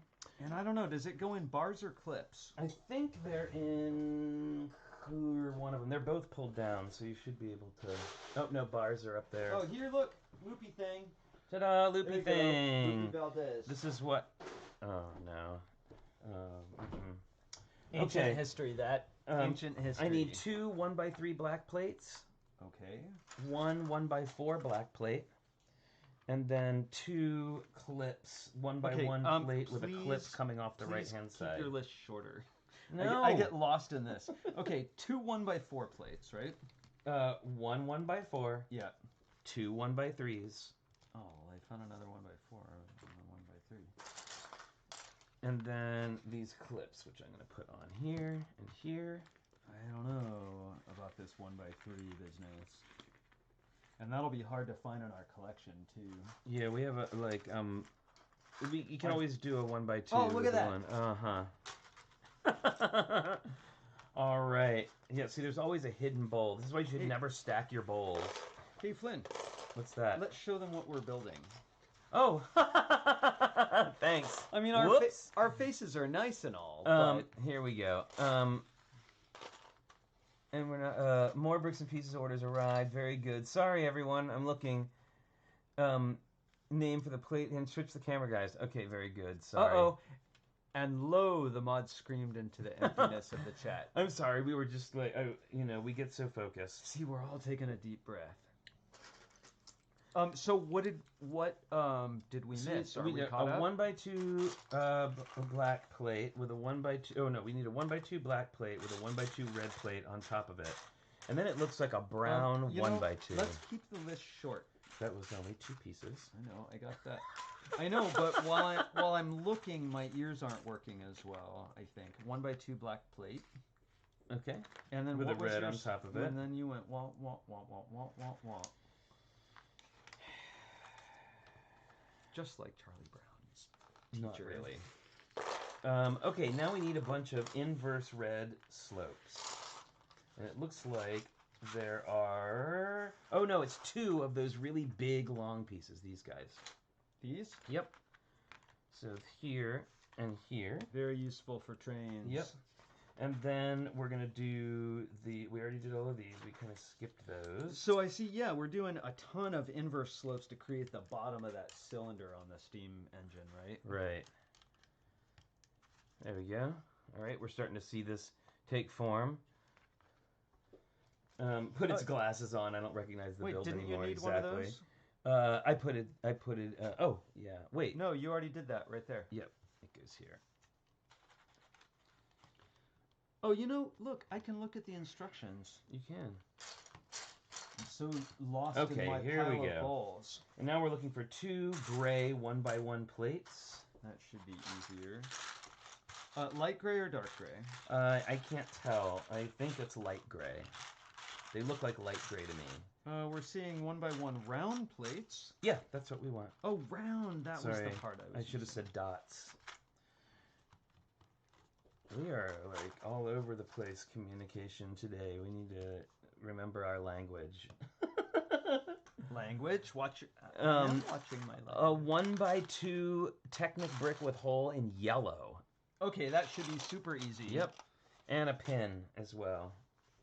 And I don't know, does it go in bars or clips? I think they're in one of them. They're both pulled down, so you should be able to... Oh, no, bars are up there. Oh, here, look! Loopy thing! Ta-da, loopy thing! Loopy Valdez. This is what... Oh, no. Ancient history, that. Ancient history. I need 2 1x3 black plates. Okay. 1 1x4 black plate. And then 2 clips. 1x1 plate with a clip coming off the right-hand side. Keep your list shorter. No. I get lost in this. Okay, 2 1x4 plates, right? 1 1x4. Yeah. 2 1x3s. Oh, I found another 1x4. 1x3. And then these clips, which I'm going to put on here and here. I don't know about this 1x3 business. And that'll be hard to find in our collection too. Yeah, we have a you can always do a 1x2. Oh, look at that. All right. Yeah, see, there's always a hidden bowl. This is why you should never stack your bowls. Hey, Flynn. What's that? Let's show them what we're building. Oh, thanks. I mean, our faces are nice and all. But... Here we go. And we're not. More bricks and pieces orders arrived. Very good. Sorry, everyone. I'm looking. Name for the plate and switch the camera, guys. Okay, very good. Sorry. Uh-oh. And lo, the mod screamed into the emptiness of the chat. I'm sorry. We were just like, we get so focused. See, we're all taking a deep breath. So what did we miss? Are we caught up? 1x2 black plate with a 1x2. Oh no, we need a 1x2 black plate with a 1x2 red plate on top of it, and then it looks like a brown 1x2. Let's keep the list short. That was only 2 pieces. I know, I got that. I know, but while I'm looking, my ears aren't working as well. I think 1x2 black plate. Okay. And then with what a red on top of it. And then you went wah wah wah wah wah wah wah. Just like Charlie Brown's teacher. Not really. Okay, now we need a bunch of inverse red slopes. And it looks like there are... Oh, no, it's 2 of those really big, long pieces, these guys. These? Yep. So here and here. Very useful for trains. Yep. And then we're going to do the... We already did all of these. We kind of skipped those. So I see, yeah, we're doing a ton of inverse slopes to create the bottom of that cylinder on the steam engine, right? Right. There we go. All right, we're starting to see this take form. Put its glasses on. I don't recognize the build anymore. Wait, didn't you need exactly. one of those? I put it, oh, yeah. Wait. No, you already did that right there. Yep, it goes here. Oh, look, I can look at the instructions. You can. I'm so lost in my here pile we of go. balls. And now we're looking for 2 gray 1x1 plates. That should be easier. Light gray or dark gray? I can't tell. I think it's light gray. They look like light gray to me. We're seeing 1x1 round plates. Yeah, that's what we want. Oh, round. That was the part I was I should have said dots. We are like all over the place communication today. We need to remember our language. Language? I'm watching my language. A 1x2 Technic brick with hole in yellow. Okay, that should be super easy. Yep. And a pin as well.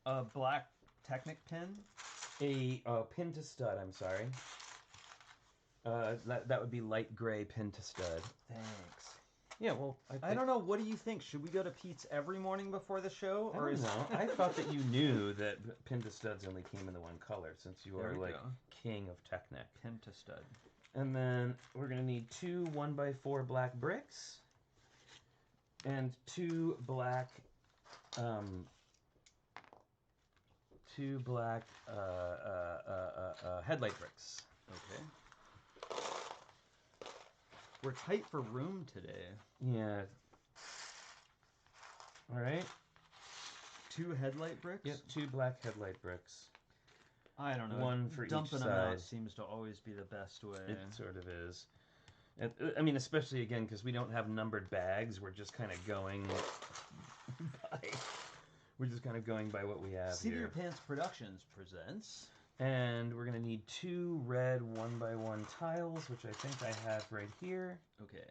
A black Technic pin? A pin to stud, I'm sorry. That would be light gray pin to stud. Thanks. Yeah, well, I don't know. What do you think? Should we go to Pete's every morning before the show? I don't know. I thought that you knew that pin to studs only came in the one color, since you are like king of Technic. Pin to stud. And then we're gonna need 2 1x4 black bricks and 2 black headlight bricks. Okay. We're tight for room today. Yeah. All right. 2 headlight bricks? Yep, 2 black headlight bricks. I don't know. 1 for each Dumping side. them out seems to always be the best way. It sort of is. I mean, especially again because we don't have numbered bags. We're just kind of going by. We're just kind of going by what we have Seat of Your here. Pants Productions presents. And we're gonna need 2 red 1x1 tiles, which I think I have right here. Okay.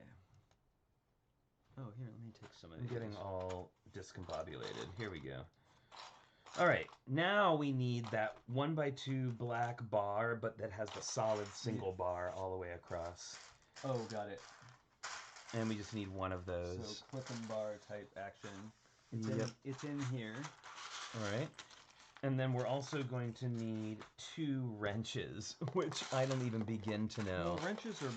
Oh, here, let me take some of I'm these. getting all discombobulated. Here we go. All right, now we need that 1x2 black bar, but that has the solid single bar all the way across. Oh, got it. And we just need 1 of those. So clip and bar type action. Yep. It's in here. All right. And then we're also going to need 2 wrenches, which I don't even begin to know. Well, wrenches are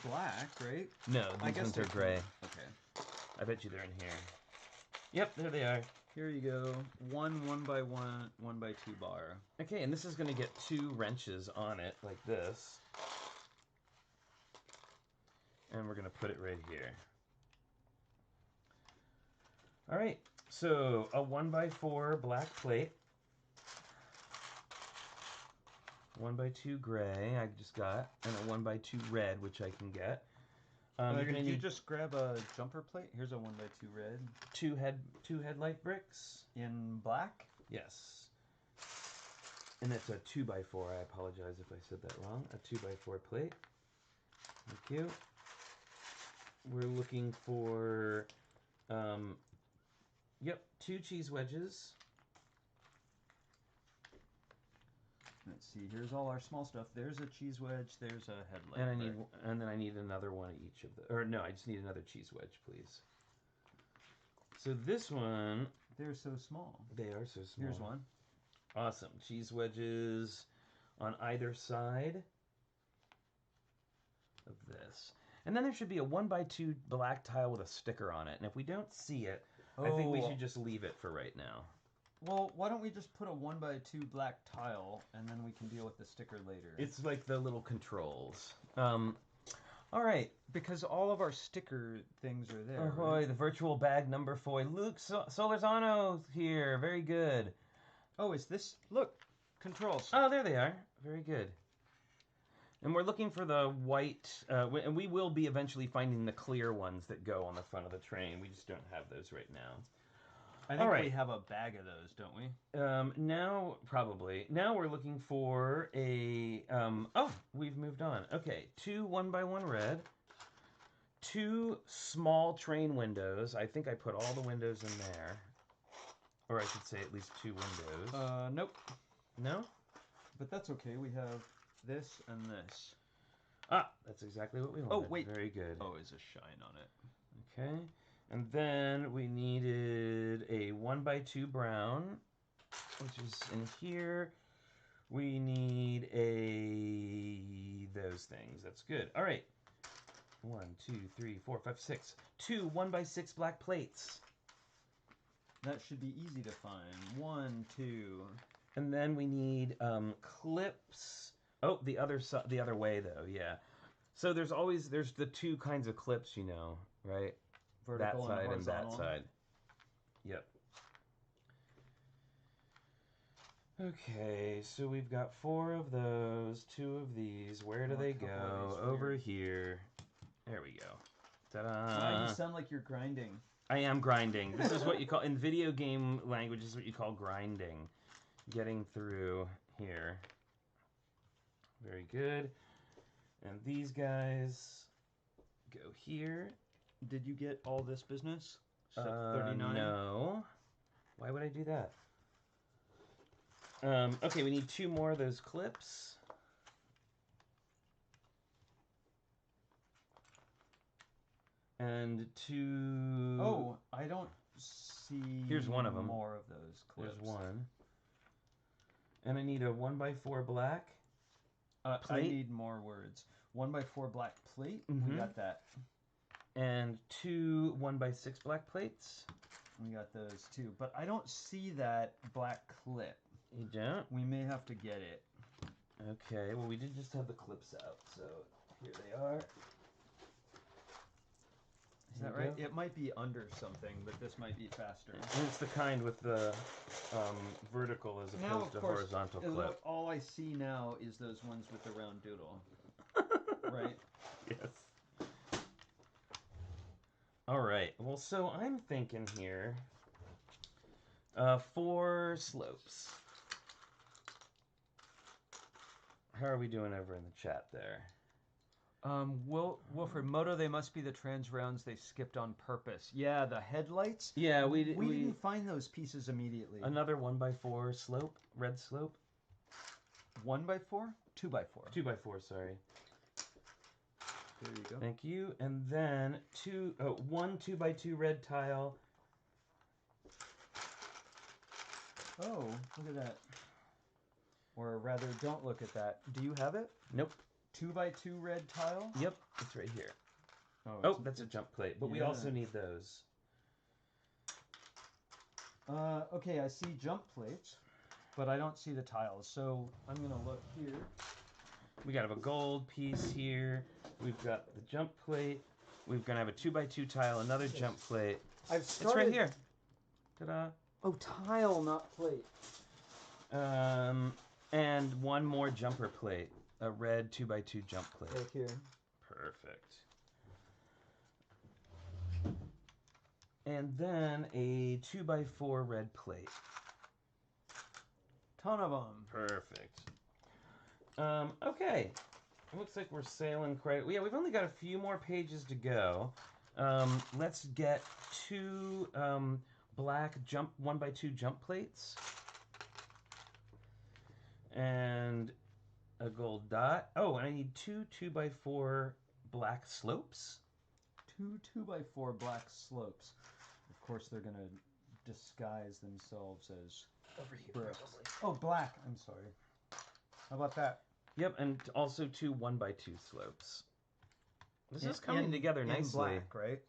black, right? No, I these guess ones are they're gray. Okay. I bet you they're in here. Yep, there they are. Here you go. 1x1, 1x2 bar. Okay, and this is going to get 2 wrenches on it, like this. And we're going to put it right here. All right, so a 1x4 black plate. 1x2 gray I just got, and a 1x2 red, which I can get. You're gonna Did you need just grab a jumper plate? Here's a 1x2 red. two headlight bricks. In black? Yes. And it's a 2x4. I apologize if I said that wrong. A 2x4 plate. Thank you. We're looking for, yep, 2 cheese wedges. Let's see. Here's all our small stuff. There's a cheese wedge. There's a headlight. And then I need another one of each of the. Or no, I just need another cheese wedge, please. So this one. They're so small. They are so small. Here's one. Awesome. Cheese wedges on either side of this. And then there should be a 1x2 black tile with a sticker on it. And if we don't see it, I think we should just leave it for right now. Well, why don't we just put a 1x2 black tile, and then we can deal with the sticker later. It's like the little controls. All right. Because all of our sticker things are there. Ahoy, right? the virtual bag number 4. Luke Solarzano here. Very good. Oh, is this... Look, controls. Oh, there they are. Very good. And we're looking for the white, and we will be eventually finding the clear ones that go on the front of the train. We just don't have those right now. I think we have a bag of those, don't we? Now, probably. Now we're looking for a, we've moved on. Okay, 2 1x1 red. 2 small train windows. I think I put all the windows in there. Or I should say at least 2 windows. Nope. No? But that's okay. We have this and this. Ah, that's exactly what we wanted. Oh, wait. Very good. Oh, there's a shine on it. Okay. And then we needed a 1x2 brown, which is in here. We need those things. That's good. All right. 1, 2, 3, 4, 5, 6. 2 1x6 black plates. That should be easy to find. 1, 2. And then we need clips. Oh, the other way though. Yeah. So there's the 2 kinds of clips, you know, right? Vertical that side and that side. Yep. Okay, so we've got 4 of those, 2 of these. Where do they go? Over here. There we go. Ta-da! Wow, you sound like you're grinding. I am grinding. This is what you call, in video game language, this is what you call grinding. Getting through here. Very good. And these guys go here. Did you get all this business? 39? No. Why would I do that? Okay, we need 2 more of those clips. And 2... Oh, I don't see... Here's one of them. More of those clips. There's one. And I need a 1x4 black plate. I need more words. 1x4 black plate? Mm-hmm. We got that. And 2 1x6 black plates. We got those too. But I don't see that black clip. You don't? We may have to get it. Okay, well we did just have the clips out, so here they are. Is that right? It might be under something, but this might be faster. And it's the kind with the vertical as opposed to horizontal clip. All I see now is those ones with the round doodle. Right? Yes. All right. Well, so I'm thinking here 4 slopes. How are we doing over in the chat there? Wilfred, Moto, they must be the trans rounds they skipped on purpose. Yeah, the headlights. Yeah, we didn't find those pieces immediately. Another 1x4 slope, red slope. 1x4? 2x4. 2x4, sorry. There you go. Thank you. And then 1 2x2 red tile. Oh, look at that. Or rather, don't look at that. Do you have it? Nope. 2x2 red tile? Yep, it's right here. Oh, that's a jump plate, but we also need those. Okay, I see jump plates, but I don't see the tiles. So I'm gonna look here. We gotta have a gold piece here. We've got the jump plate. We're gonna have a 2x2 tile, another jump plate. It's right here. Ta-da! Oh, tile, not plate. And one more jumper plate. A red 2x2 jump plate. Right here. Perfect. And then a 2x4 red plate. Ton of them. Perfect. Okay. It looks like we're sailing quite... Yeah, we've only got a few more pages to go. Let's get two black 1x2 jump plates. And a gold dot. Oh, and I need two 2x4 black slopes. Two 2x4 black slopes. Of course, they're going to disguise themselves as Over here, bricks. probably. Oh, black. I'm sorry. How about that? Yep, and also two 1x2 slopes. This is coming together nicely. In black, right?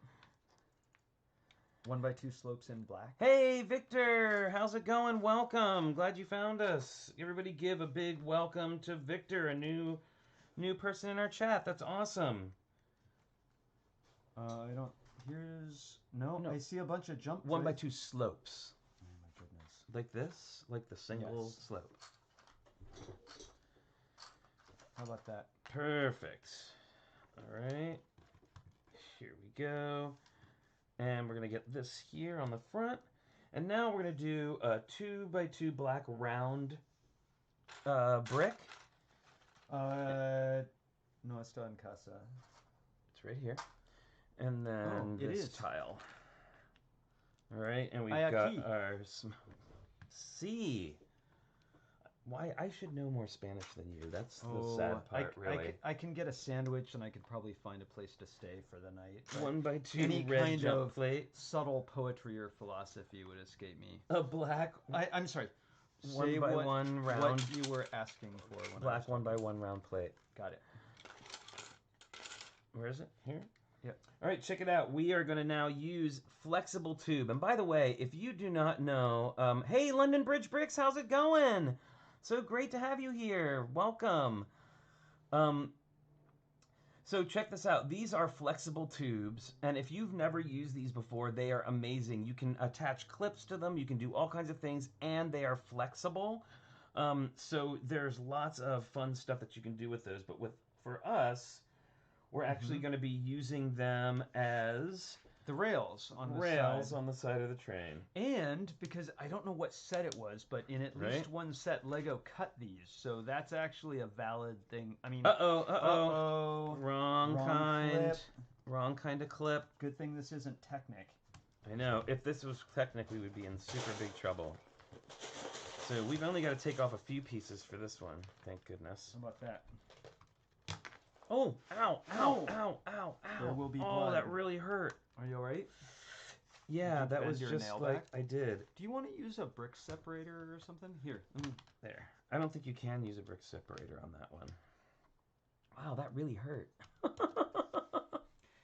1x2 slopes in black. Hey, Victor! How's it going? Welcome. Glad you found us. Everybody give a big welcome to Victor, a new person in our chat. That's awesome. I don't... Here's... No, I see a bunch of jump 1x2 slopes. Oh, my goodness. Like this? Like the single slope. How about that? Perfect. All right. Here we go. And we're going to get this here on the front. And now we're going to do a 2x2 black round brick. No está en casa. It's right here. And then this tile. All right. And we've got our... C. Why? I should know more Spanish than you. That's the sad part, really. I can get a sandwich, and I could probably find a place to stay for the night. 1x2 any red kind jump of plate. Subtle poetry or philosophy would escape me. A black. I'm sorry. 1x1 round. What you were asking for. Black 1x1 round plate. Got it. Where is it? Here? Yep. All right, check it out. We are going to now use flexible tube. And by the way, if you do not know, hey, London Bridge Bricks, how's it going? So great to have you here. Welcome. So check this out. These are flexible tubes, and if you've never used these before, they are amazing. You can attach clips to them. You can do all kinds of things, and they are flexible. So there's lots of fun stuff that you can do with those. But for us, we're actually going to be using them as the rails on the side of the train. And because I don't know what set it was, but in at least one set, Lego cut these, so that's actually a valid thing. I mean, wrong kind, clip. Wrong kind of clip. Good thing this isn't Technic. I know. If this was Technic, we would be in super big trouble. So we've only got to take off a few pieces for this one. Thank goodness. How about that? Oh, ow, ow, ow, ow, ow. There will be blood. Oh, that really hurt. Are you alright? Yeah, that was just like, I did. Do you want to use a brick separator or something? Here. There. I don't think you can use a brick separator on that one. Wow, that really hurt.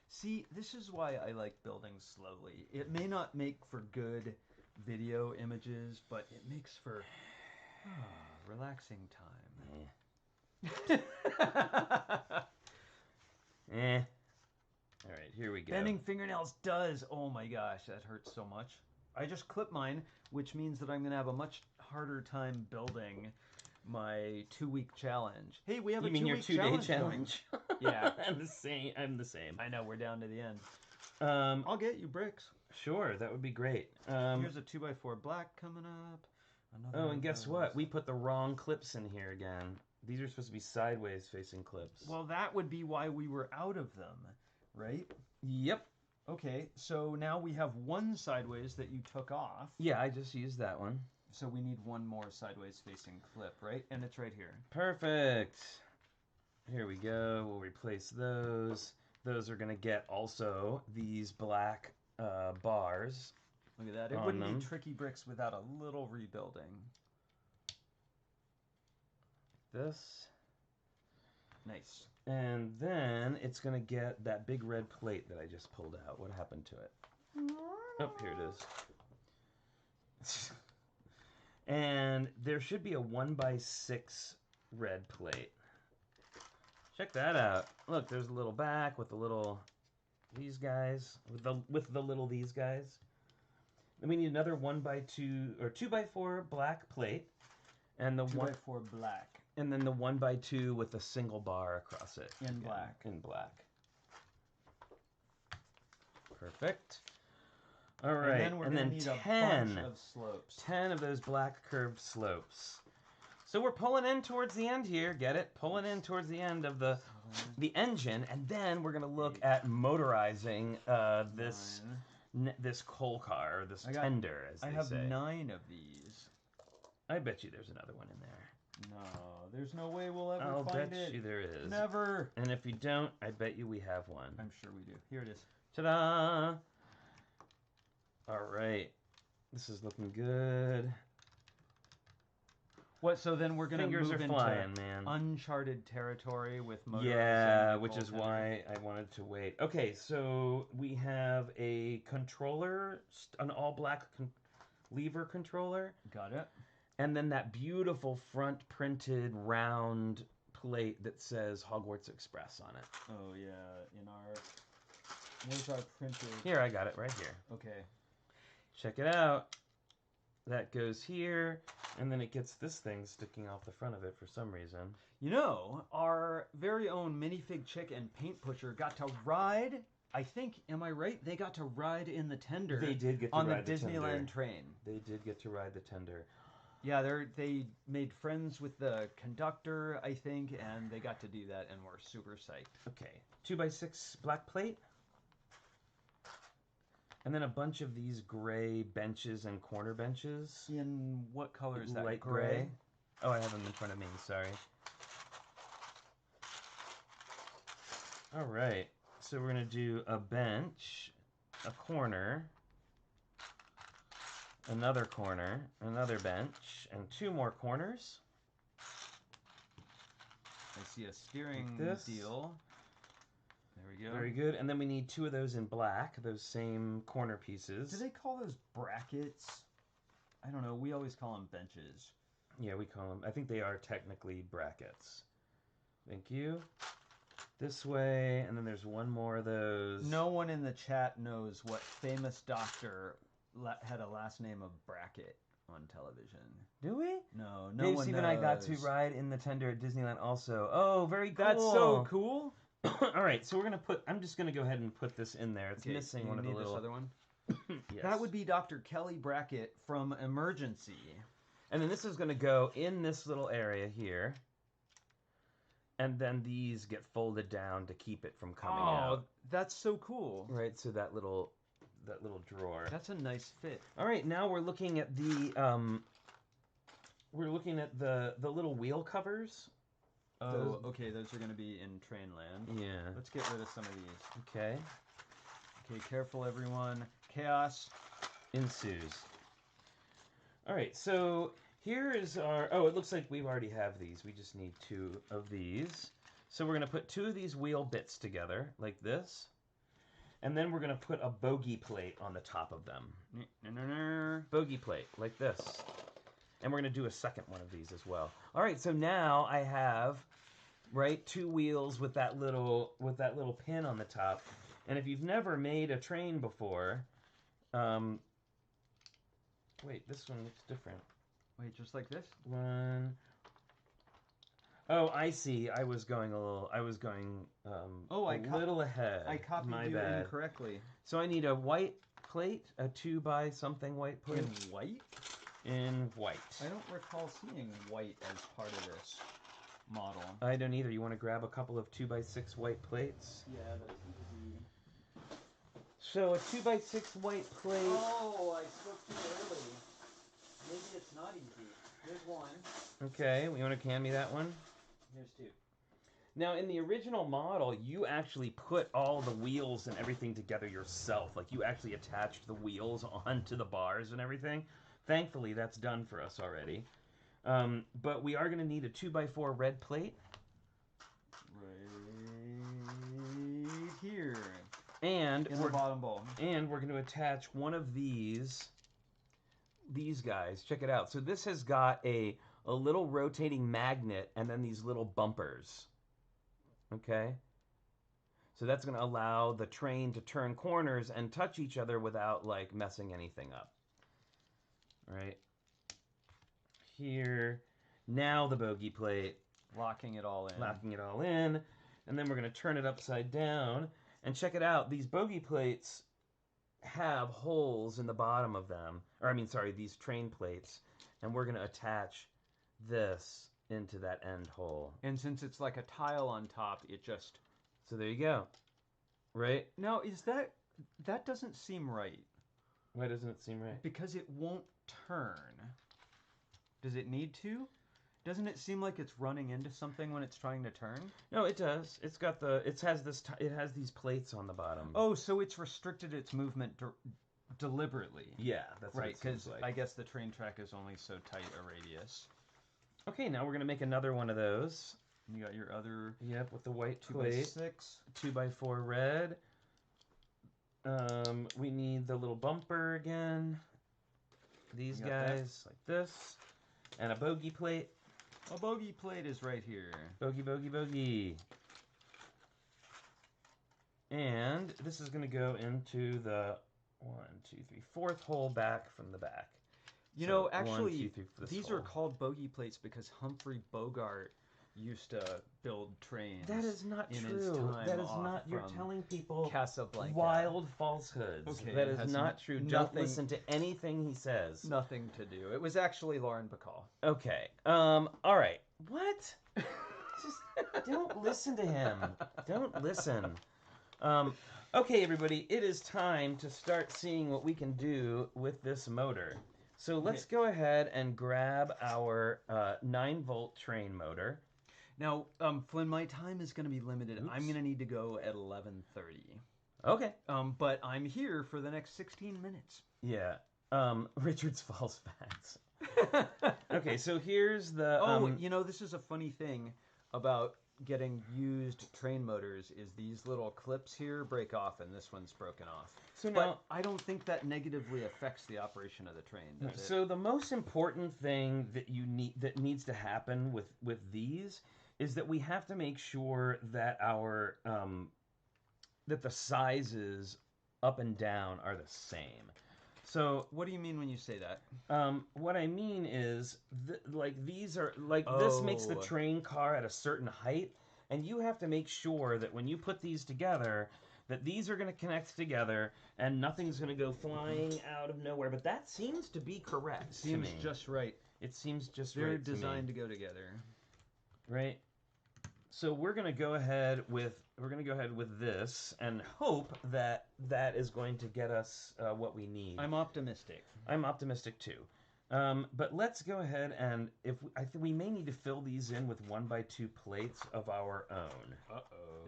See, this is why I like building slowly. It may not make for good video images, but it makes for relaxing time. All right, here we go. Bending fingernails does. Oh my gosh, that hurts so much. I just clipped mine, which means that I'm going to have a much harder time building my 2-week challenge. Hey, we have a 2-week challenge. You mean your 2-day challenge? Yeah. I'm the same. I know, we're down to the end. I'll get you bricks. Sure, that would be great. Here's a 2x4 black coming up. And guess what? We put the wrong clips in here again. These are supposed to be sideways facing clips. Well, that would be why we were out of them, right? Yep. Okay, so now we have one sideways that you took off. Yeah, I just used that one. So we need one more sideways facing clip, right? And it's right here. Perfect. Here we go. We'll replace those. Those are going to get also these black bars. Look at that. It wouldn't be TrickyBricks without a little rebuilding. This. Nice. And then it's going to get that big red plate that I just pulled out. What happened to it? Oh, here it is. And there should be a 1x6 red plate. Check that out. Look, there's a little back with the little these guys, with the little these guys. Then we need another 1x2 or 2x4 black plate. And the 2x4 black. And then the 1x2 with a single bar across it. In black. In black. Perfect. All right. And then we're going to need 10, a bunch of slopes. 10 of those black curved slopes. So we're pulling in towards the end here. Get it? Pulling in towards the end of the engine. And then we're going to look at motorizing this coal car, this tender, as they say. I have 9 of these. I bet you there's another one in there. No, there's no way we'll ever I'll find it. bet you there is. Never. And if you don't, I bet you we have one. I'm sure we do. Here it is. Ta-da! All right. This is looking good. What? So then we're going to move into flying, man. uncharted territory with motorizing. Yeah, which is why I wanted to wait. Okay, so we have a controller, an all-black lever controller. Got it. And then that beautiful front printed round plate that says Hogwarts Express on it. Oh, yeah. Where's our printer? Here, I got it right here. Okay. Check it out. That goes here, and then it gets this thing sticking off the front of it for some reason. You know, our very own minifig chick and paint pusher got to ride. I think, am I right? They got to ride in the tender. They did get to on ride the Disneyland train. They did get to ride the tender. Yeah, they made friends with the conductor, I think, and they got to do that, and we're super psyched. Okay, 2x6 black plate. And then a bunch of these gray benches and corner benches. In what color is that? Light gray. Oh, I have them in front of me, sorry. All right, so we're going to do a bench, a corner, another corner, another bench, and 2 more corners. I see a steering deal. There we go. Very good. And then we need 2 of those in black, those same corner pieces. Do they call those brackets? I don't know. We always call them benches. Yeah, we call them. I think they are technically brackets. Thank you. This way, and then there's 1 more of those. No one in the chat knows what famous doctor had a last name of Brackett on television. Do we? No Dave, one Steve, knows. and I got to ride in the tender at Disneyland also. Oh, very cool. That's so cool. All right, so we're gonna put. I'm just gonna go ahead and put this in there. It's missing one of the little. This other one. Yes. That would be Dr. Kelly Brackett from Emergency. And then this is gonna go in this little area here. And then these get folded down to keep it from coming out. Oh, that's so cool. Right, so that little drawer. That's a nice fit. All right, now we're looking at the little wheel covers. Oh, okay, those are going to be in Trainland. Yeah. Let's get rid of some of these. Okay. Okay, careful everyone. Chaos ensues. All right, so here is our... Oh, it looks like we already have these. We just need 2 of these. So we're going to put 2 of these wheel bits together, like this. And then we're going to put a bogey plate on the top of them. Bogey plate, like this. And we're going to do a second one of these as well. All right, so now I have, right, 2 wheels with that little pin on the top. And if you've never made a train before... wait, this one looks different. Wait, just like this? One. Oh, I see. I was going a little ahead. I copied you incorrectly. So I need a white plate, a 2x something white plate. In white? In white. I don't recall seeing white as part of this model. I don't either. You want to grab a couple of 2x6 white plates? Yeah, that's easy. So a 2x6 white plate. Oh, I spoke too early. Maybe it's not easy. Here's one. Okay, you want to hand me that one? Here's 2. Now, in the original model, you actually put all the wheels and everything together yourself. Like, you actually attached the wheels onto the bars and everything. Thankfully, that's done for us already. But we are going to need a 2x4 red plate. Right here. And in the bottom bowl. And we're going to attach one of these guys. Check it out. So this has got a little rotating magnet and then these little bumpers. Okay? So that's going to allow the train to turn corners and touch each other without, like, messing anything up. All right? Here. Now the bogey plate. Locking it all in. Locking it all in. And then we're going to turn it upside down. And check it out. These bogey plates have holes in the bottom of them. Or, I mean, sorry, these train plates. And we're going to attach this into that end hole. And since it's like a tile on top, it just... So there you go. Right? Now, is that... That doesn't seem right. Why doesn't it seem right? Because it won't turn. Does it need to? Doesn't it seem like it's running into something when it's trying to turn? No, it does. It's got the. It has this. It has these plates on the bottom. Oh, so it's restricted its movement deliberately. Yeah, that's right. Because like. I guess the train track is only so tight a radius. Okay, now we're gonna make another one of those. You got your other. Yep, with the white 2x6. 2x4 red. We need the little bumper again. These guys like this, and a bogey plate. A bogey plate is right here. Bogey, bogey, bogey. And this is going to go into the 1, 2, 3, fourth hole back from the back. You know, actually, 1, 2, 3 for these hole. are called bogey plates because Humphrey Bogart used to build trains. That is not in true. His time That is off not. You're from telling people Casablanca. wild falsehoods. Okay, that it is has not true. Don't nothing- listen to anything he says. Nothing to do. It was actually Lauren Bacall. Okay. All right. What? Just don't listen to him. Don't listen. Okay, everybody. It is time to start seeing what we can do with this motor. So let's go ahead and grab our 9-volt train motor. Now, Flynn, my time is going to be limited. Oops. I'm going to need to go at 11:30. Okay. But I'm here for the next 16 minutes. Yeah. Richard's false facts. Okay, so here's the... you know, this is a funny thing about getting used train motors is these little clips here break off and this one's broken off. So now, but I don't think that negatively affects the operation of the train, does it? So the most important thing that needs to happen with these is that we have to make sure that our that the sizes up and down are the same. So what do you mean when you say that? What I mean is like these are like this makes the train car at a certain height, and you have to make sure that when you put these together that these are going to connect together and nothing's going to go flying out of nowhere. But that seems to be correct. Seems just right. It seems just They're right. They're designed to go together. Right. So we're going to go ahead with this and hope that that is going to get us what we need. I'm optimistic. I'm optimistic too. But let's go ahead and I think we may need to fill these in with 1x2 plates of our own.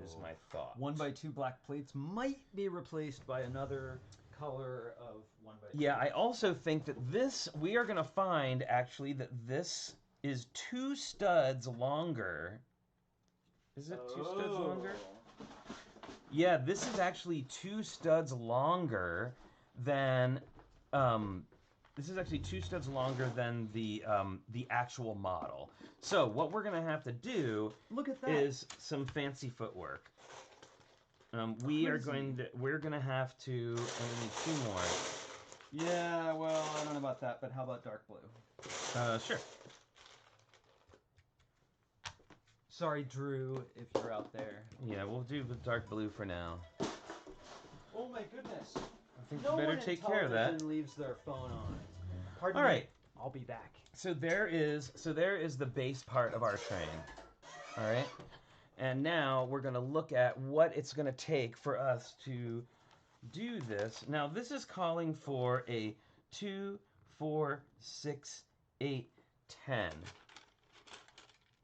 Is my thought. 1x2 black plates might be replaced by another color of 1x2. Yeah, I also think that we are going to find actually that this is 2 studs longer. Is it 2 studs longer? Yeah, this is actually 2 studs longer than this is actually 2 studs longer than the actual model. So what we're gonna have to do, look at that, is some fancy footwork. We're gonna have to. We need 2 more. Yeah, well, I don't know about that, but how about dark blue? Sure. Sorry, Drew, if you're out there. Yeah, we'll do the dark blue for now. Oh my goodness. I think you better take care of that. Leaves their phone on. Pardon All right. me. I'll be back. So there is the base part of our train. All right. And now we're going to look at what it's going to take for us to do this. Now this is calling for a 2, 4, 6, 8, 10.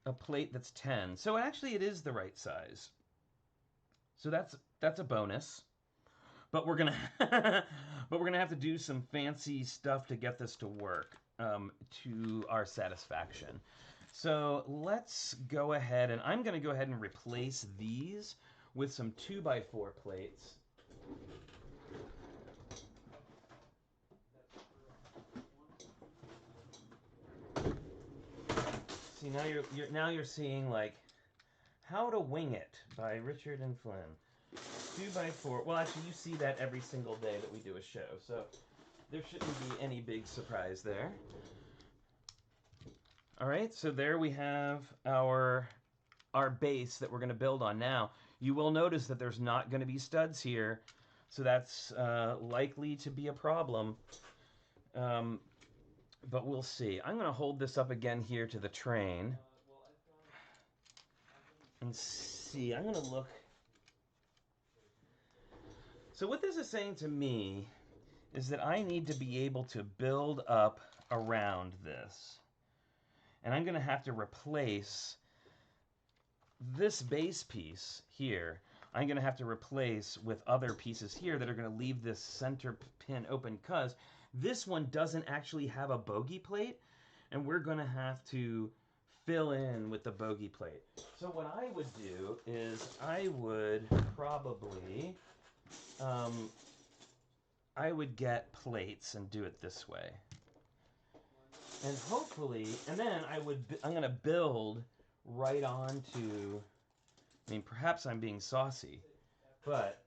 A plate that's 10. So actually it is the right size. So that's a bonus. But we're gonna have to do some fancy stuff to get this to work to our satisfaction. So let's go ahead, and I'm gonna go ahead and replace these with some 2x4 plates. See, now you're seeing like How to Wing It by Richard and Flynn. 2x4. Well, actually, you see that every single day that we do a show, so there shouldn't be any big surprise there. All right, so there we have our base that we're going to build on. Now, you will notice that there's not going to be studs here, so that's likely to be a problem. But we'll see. I'm going to hold this up again here to the train and see. I'm going to look. So what this is saying to me is that I need to be able to build up around this. And I'm going to have to replace this base piece here. I'm going to have to replace with other pieces here that are going to leave this center pin open, because this one doesn't actually have a bogey plate, and we're going to have to fill in with the bogey plate. So what I would do is I would probably, I would get plates and do it this way. And hopefully, and then I'm going to build right onto, I mean, perhaps I'm being saucy, but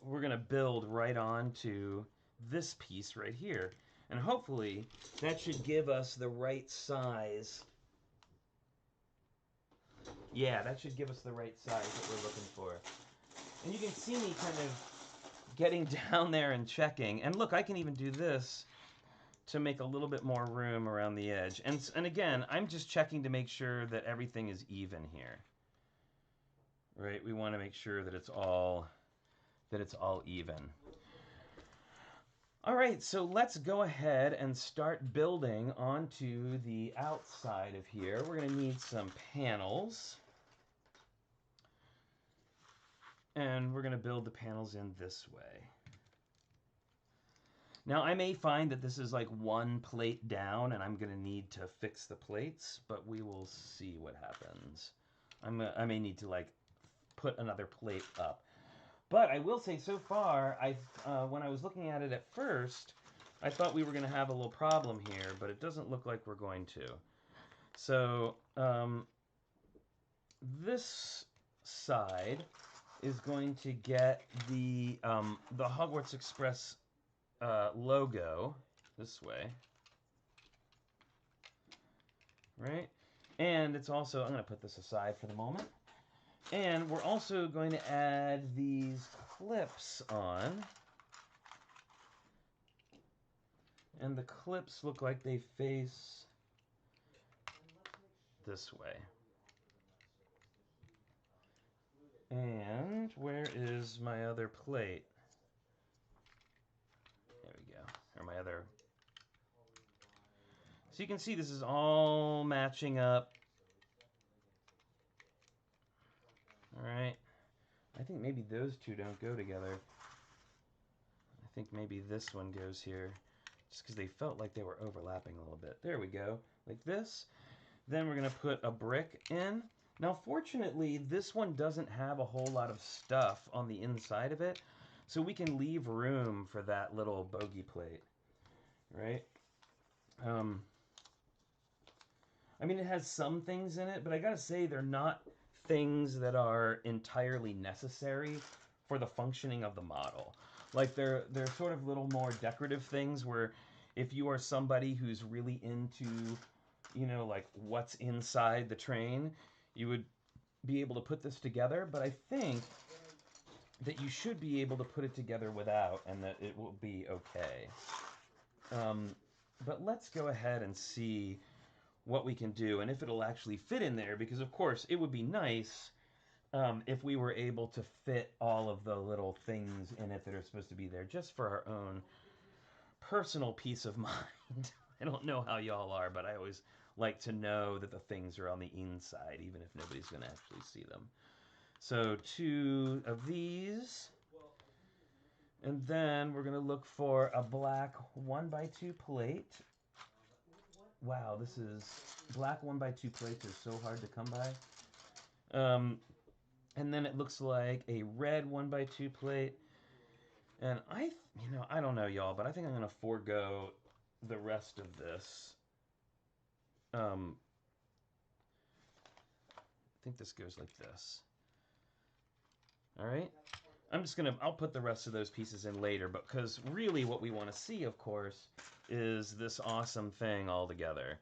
we're going to build right onto this piece right here. And hopefully that should give us the right size. Yeah, that should give us the right size that we're looking for. And you can see me kind of getting down there and checking. And look, I can even do this to make a little bit more room around the edge. And again, I'm just checking to make sure that everything is even here. Right? We want to make sure that it's all even. All right, so let's go ahead and start building onto the outside of here. We're going to need some panels. And we're going to build the panels in this way. Now, I may find that this is like one plate down, and I'm going to need to fix the plates, but we will see what happens. I may need to like put another plate up. But I will say, so far, when I was looking at it at first, I thought we were going to have a little problem here, but it doesn't look like we're going to. So this side is going to get the Hogwarts Express logo this way, right? And it's also, I'm going to put this aside for the moment. And we're also going to add these clips on. And the clips look like they face this way. And where is my other plate? There we go. Or my other. So you can see this is all matching up. All right. I think maybe those two don't go together. I think maybe this one goes here, just because they felt like they were overlapping a little bit. There we go, like this. Then we're going to put a brick in. Now, fortunately, this one doesn't have a whole lot of stuff on the inside of it, so we can leave room for that little bogey plate, right? I mean, it has some things in it, but I gotta say they're not things that are entirely necessary for the functioning of the model. Like they're sort of little more decorative things where if you are somebody who's really into, you know, like what's inside the train, you would be able to put this together. But I think that you should be able to put it together without, and that it will be okay. But let's go ahead and see what we can do and if it'll actually fit in there, because of course it would be nice if we were able to fit all of the little things in it that are supposed to be there, just for our own personal peace of mind. I don't know how y'all are, but I always like to know that the things are on the inside, even if nobody's going to actually see them. So 2 of these, and then we're going to look for a black 1x2 plate. Wow, this is black 1x2 plates are so hard to come by. And then it looks like a red 1x2 plate. And I don't know, y'all, but I think I'm going to forego the rest of this. I think this goes like this. All right. I'll put the rest of those pieces in later, but because really what we want to see, of course, is this awesome thing all together.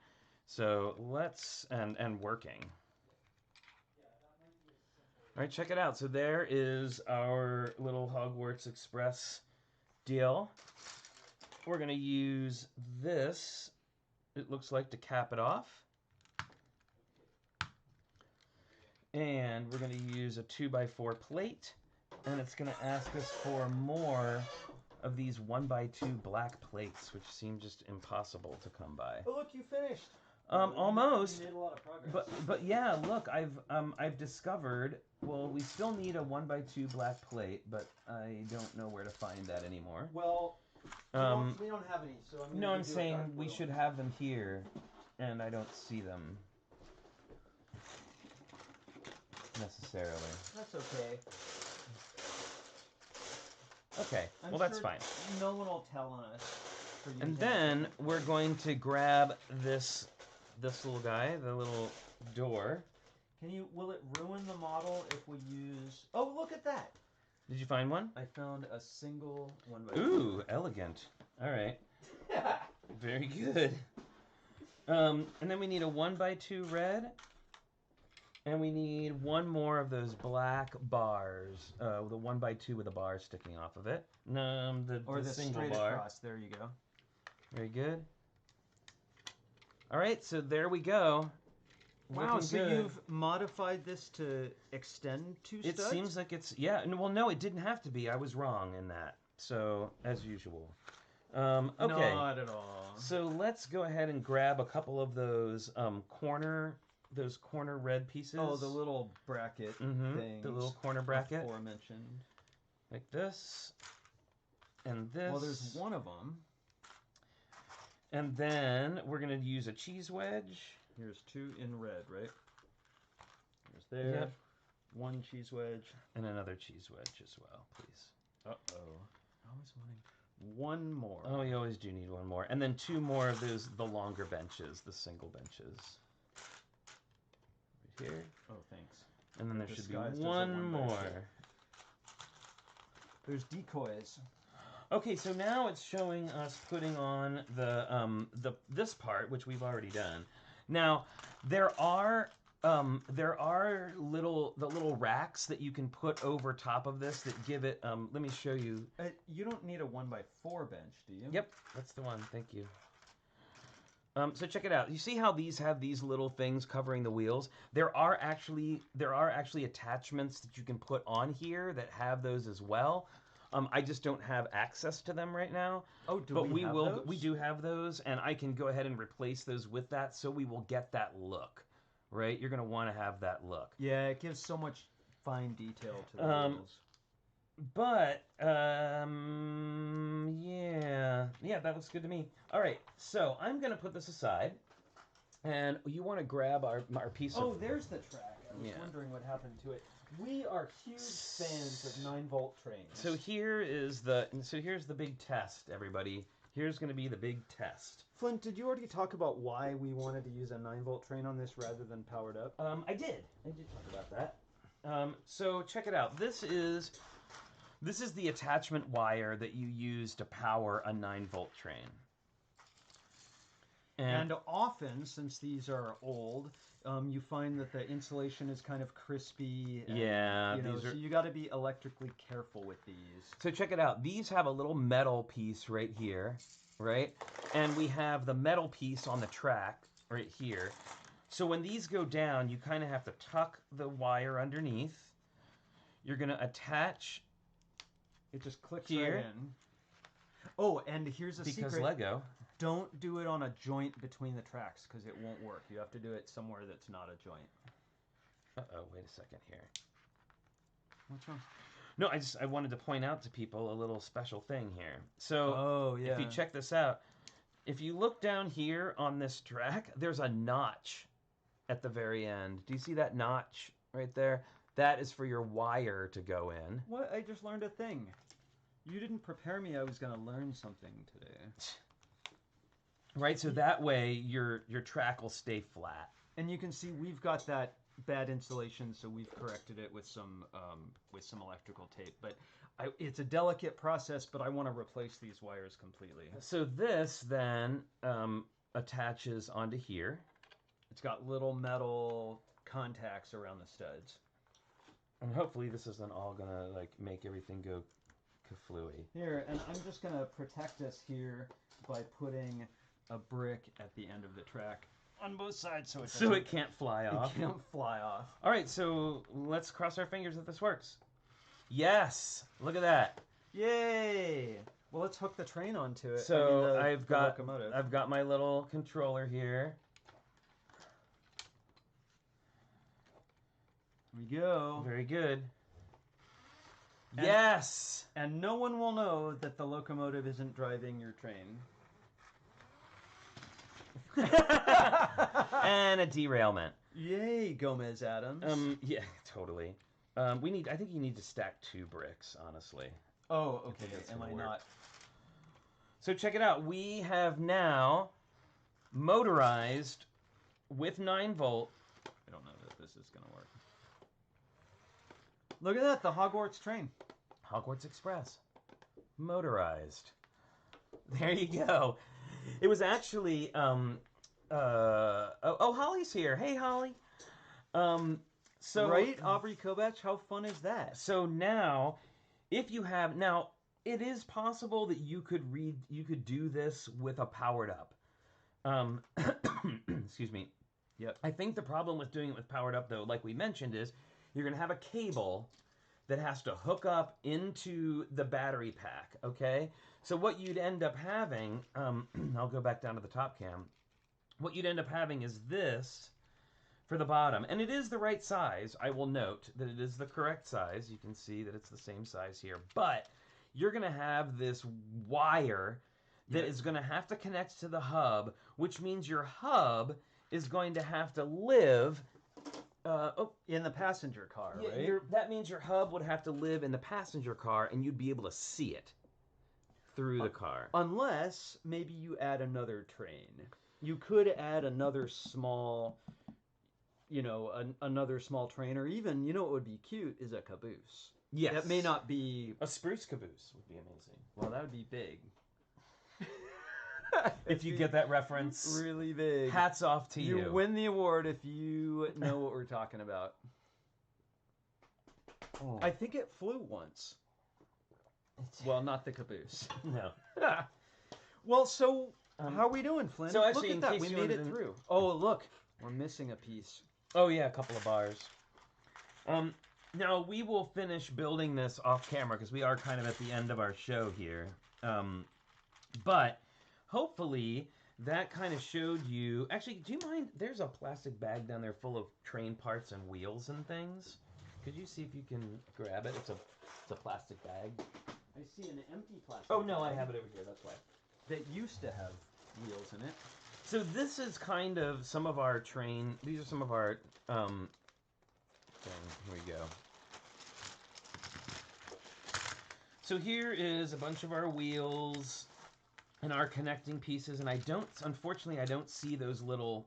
So let's, and working. All right, check it out. So there is our little Hogwarts Express deal. We're going to use this, it looks like, to cap it off. And we're going to use a 2x4 plate. And it's going to ask us for more of these 1x2 black plates, which seem just impossible to come by. Oh, look, you finished. Almost. You made a lot of progress. But yeah, look, I've discovered. Well, we still need a 1x2 black plate, but I don't know where to find that anymore. Well, we don't have any, so I'm. No, I'm saying we should have them here, and I don't see them necessarily. That's okay. Okay, I'm well that's sure fine. No one will tell on us. For you And to then we're going to grab this little guy, the little door. Will it ruin the model if we use... Oh, look at that! Did you find one? I found a single 1x2. Ooh, elegant. All right. Very good. And then we need a 1x2 red. And we need one more of those black bars. The 1x2 with a bar sticking off of it. No, the single straight bar. Across. There you go. Very good. All right, so there we go. Wow, Looking so good. you've modified this to extend two studs? It seems like it's, yeah. Well, no, it didn't have to be. I was wrong in that. So, as usual. Okay. Not at all. So let's go ahead and grab a couple of those corner red pieces. Oh, the little bracket things. The little corner bracket. Aforementioned. Like this. And this. Well, there's one of them. And then we're going to use a cheese wedge. Here's two in red, right? There's there. Yep. One cheese wedge. And another cheese wedge as well, please. Uh-oh. I was wanting one more. Oh, you always do need one more. And then two more of those, the longer benches, the single benches. Right here. Oh, thanks. And then there should be Disguised as a one more. 1x2. There's decoys. Okay, so now it's showing us putting on this part, which we've already done. Now, there are little racks that you can put over top of this that give it. Let me show you. You don't need a 1x4 bench, do you? Yep, that's the one. Thank you. So check it out. You see how these have these little things covering the wheels? There are actually attachments that you can put on here that have those as well. I just don't have access to them right now. Oh, we have those? We do have those, and I can go ahead and replace those with that, so we will get that look, right? You're going to want to have that look. Yeah, it gives so much fine detail to the wheels. But, yeah, that looks good to me. All right, so I'm going to put this aside, and you want to grab our piece of... Oh, there's the track. I was wondering what happened to it. We are huge fans of 9-volt trains. So here's the big test, everybody. Here's going to be the big test. Flynn, did you already talk about why we wanted to use a 9-volt train on this rather than powered up? I did talk about that. So check it out. This is the attachment wire that you use to power a 9-volt train. And often, since these are old, you find that the insulation is kind of crispy. And, so you got to be electrically careful with these. So check it out. These have a little metal piece right here, right? And we have the metal piece on the track right here. So when these go down, you kind of have to tuck the wire underneath. You're going to attach. It just clicks here. right in. Oh, and here's a secret. Because Lego. Don't do it on a joint between the tracks because it won't work. You have to do it somewhere that's not a joint. Uh-oh, wait a second here. What's wrong? No, I wanted to point out to people a little special thing here. So, if you check this out, if you look down here on this track, there's a notch at the very end. Do you see that notch right there? That is for your wire to go in. What? I just learned a thing. You didn't prepare me I was going to learn something today. Right, so that way your track will stay flat. And you can see we've got that bad insulation, so we've corrected it with some electrical tape. But it's a delicate process, but I want to replace these wires completely. So this then attaches onto here. It's got little metal contacts around the studs. And hopefully this isn't all gonna like make everything go kaflooey. Here, and I'm just gonna protect us here by putting a brick at the end of the track on both sides so it can't fly off. It can't fly off. All right, so let's cross our fingers that this works. Yes, look at that. Yay! Well, let's hook the train onto it. So I've got my little controller here. Here we go. Very good. And, yes! And no one will know that the locomotive isn't driving your train. And a derailment. Yay, Gomez Adams. Yeah, totally. I think you need to stack 2 bricks, honestly. Oh, okay. Am I not? So check it out. We have now motorized with 9-volt. I don't know that this is going to work. Look at that, the Hogwarts train. Hogwarts Express. Motorized. There you go. It was actually, Holly's here. Hey, Holly. Right, Aubrey Kobach, how fun is that? So now, if you have, now, it is possible that you could do this with a powered up. Excuse me. Yep. I think the problem with doing it with powered up, though, like we mentioned, is you're going to have a cable that has to hook up into the battery pack, okay? So what you'd end up having, I'll go back down to the top cam. What you'd end up having is this for the bottom. And it is the right size. I will note that it is the correct size. You can see that it's the same size here. But you're going to have this wire that is going to have to connect to the hub, which means your hub is going to have to live in the passenger car, yeah, right? That means your hub would have to live in the passenger car, and you'd be able to see it through the car. Unless maybe you add another train. You could add another small, another small train, or even, what would be cute is a caboose. Yes. That may not be... A spruce caboose would be amazing. Well, that would be big. If you get that reference, really big. Hats off to you. You win the award if you know what we're talking about. Oh. I think it flew once. Well, not the caboose. No. Well, so how are we doing, Flynn? So actually, look at that. We made it through. Oh, look. We're missing a piece. Oh, yeah, a couple of bars. Now, we will finish building this off camera because we are kind of at the end of our show here. But hopefully that kind of showed you... Actually, do you mind? There's a plastic bag down there full of train parts and wheels and things. Could you see if you can grab it? It's a plastic bag. I see an empty plastic bag. Oh, no, I have it over here. That's why. That used to have wheels in it. So this is kind of some of our train... These are some of our... Here we go. So here is a bunch of our wheels and our connecting pieces, and unfortunately, I don't see those little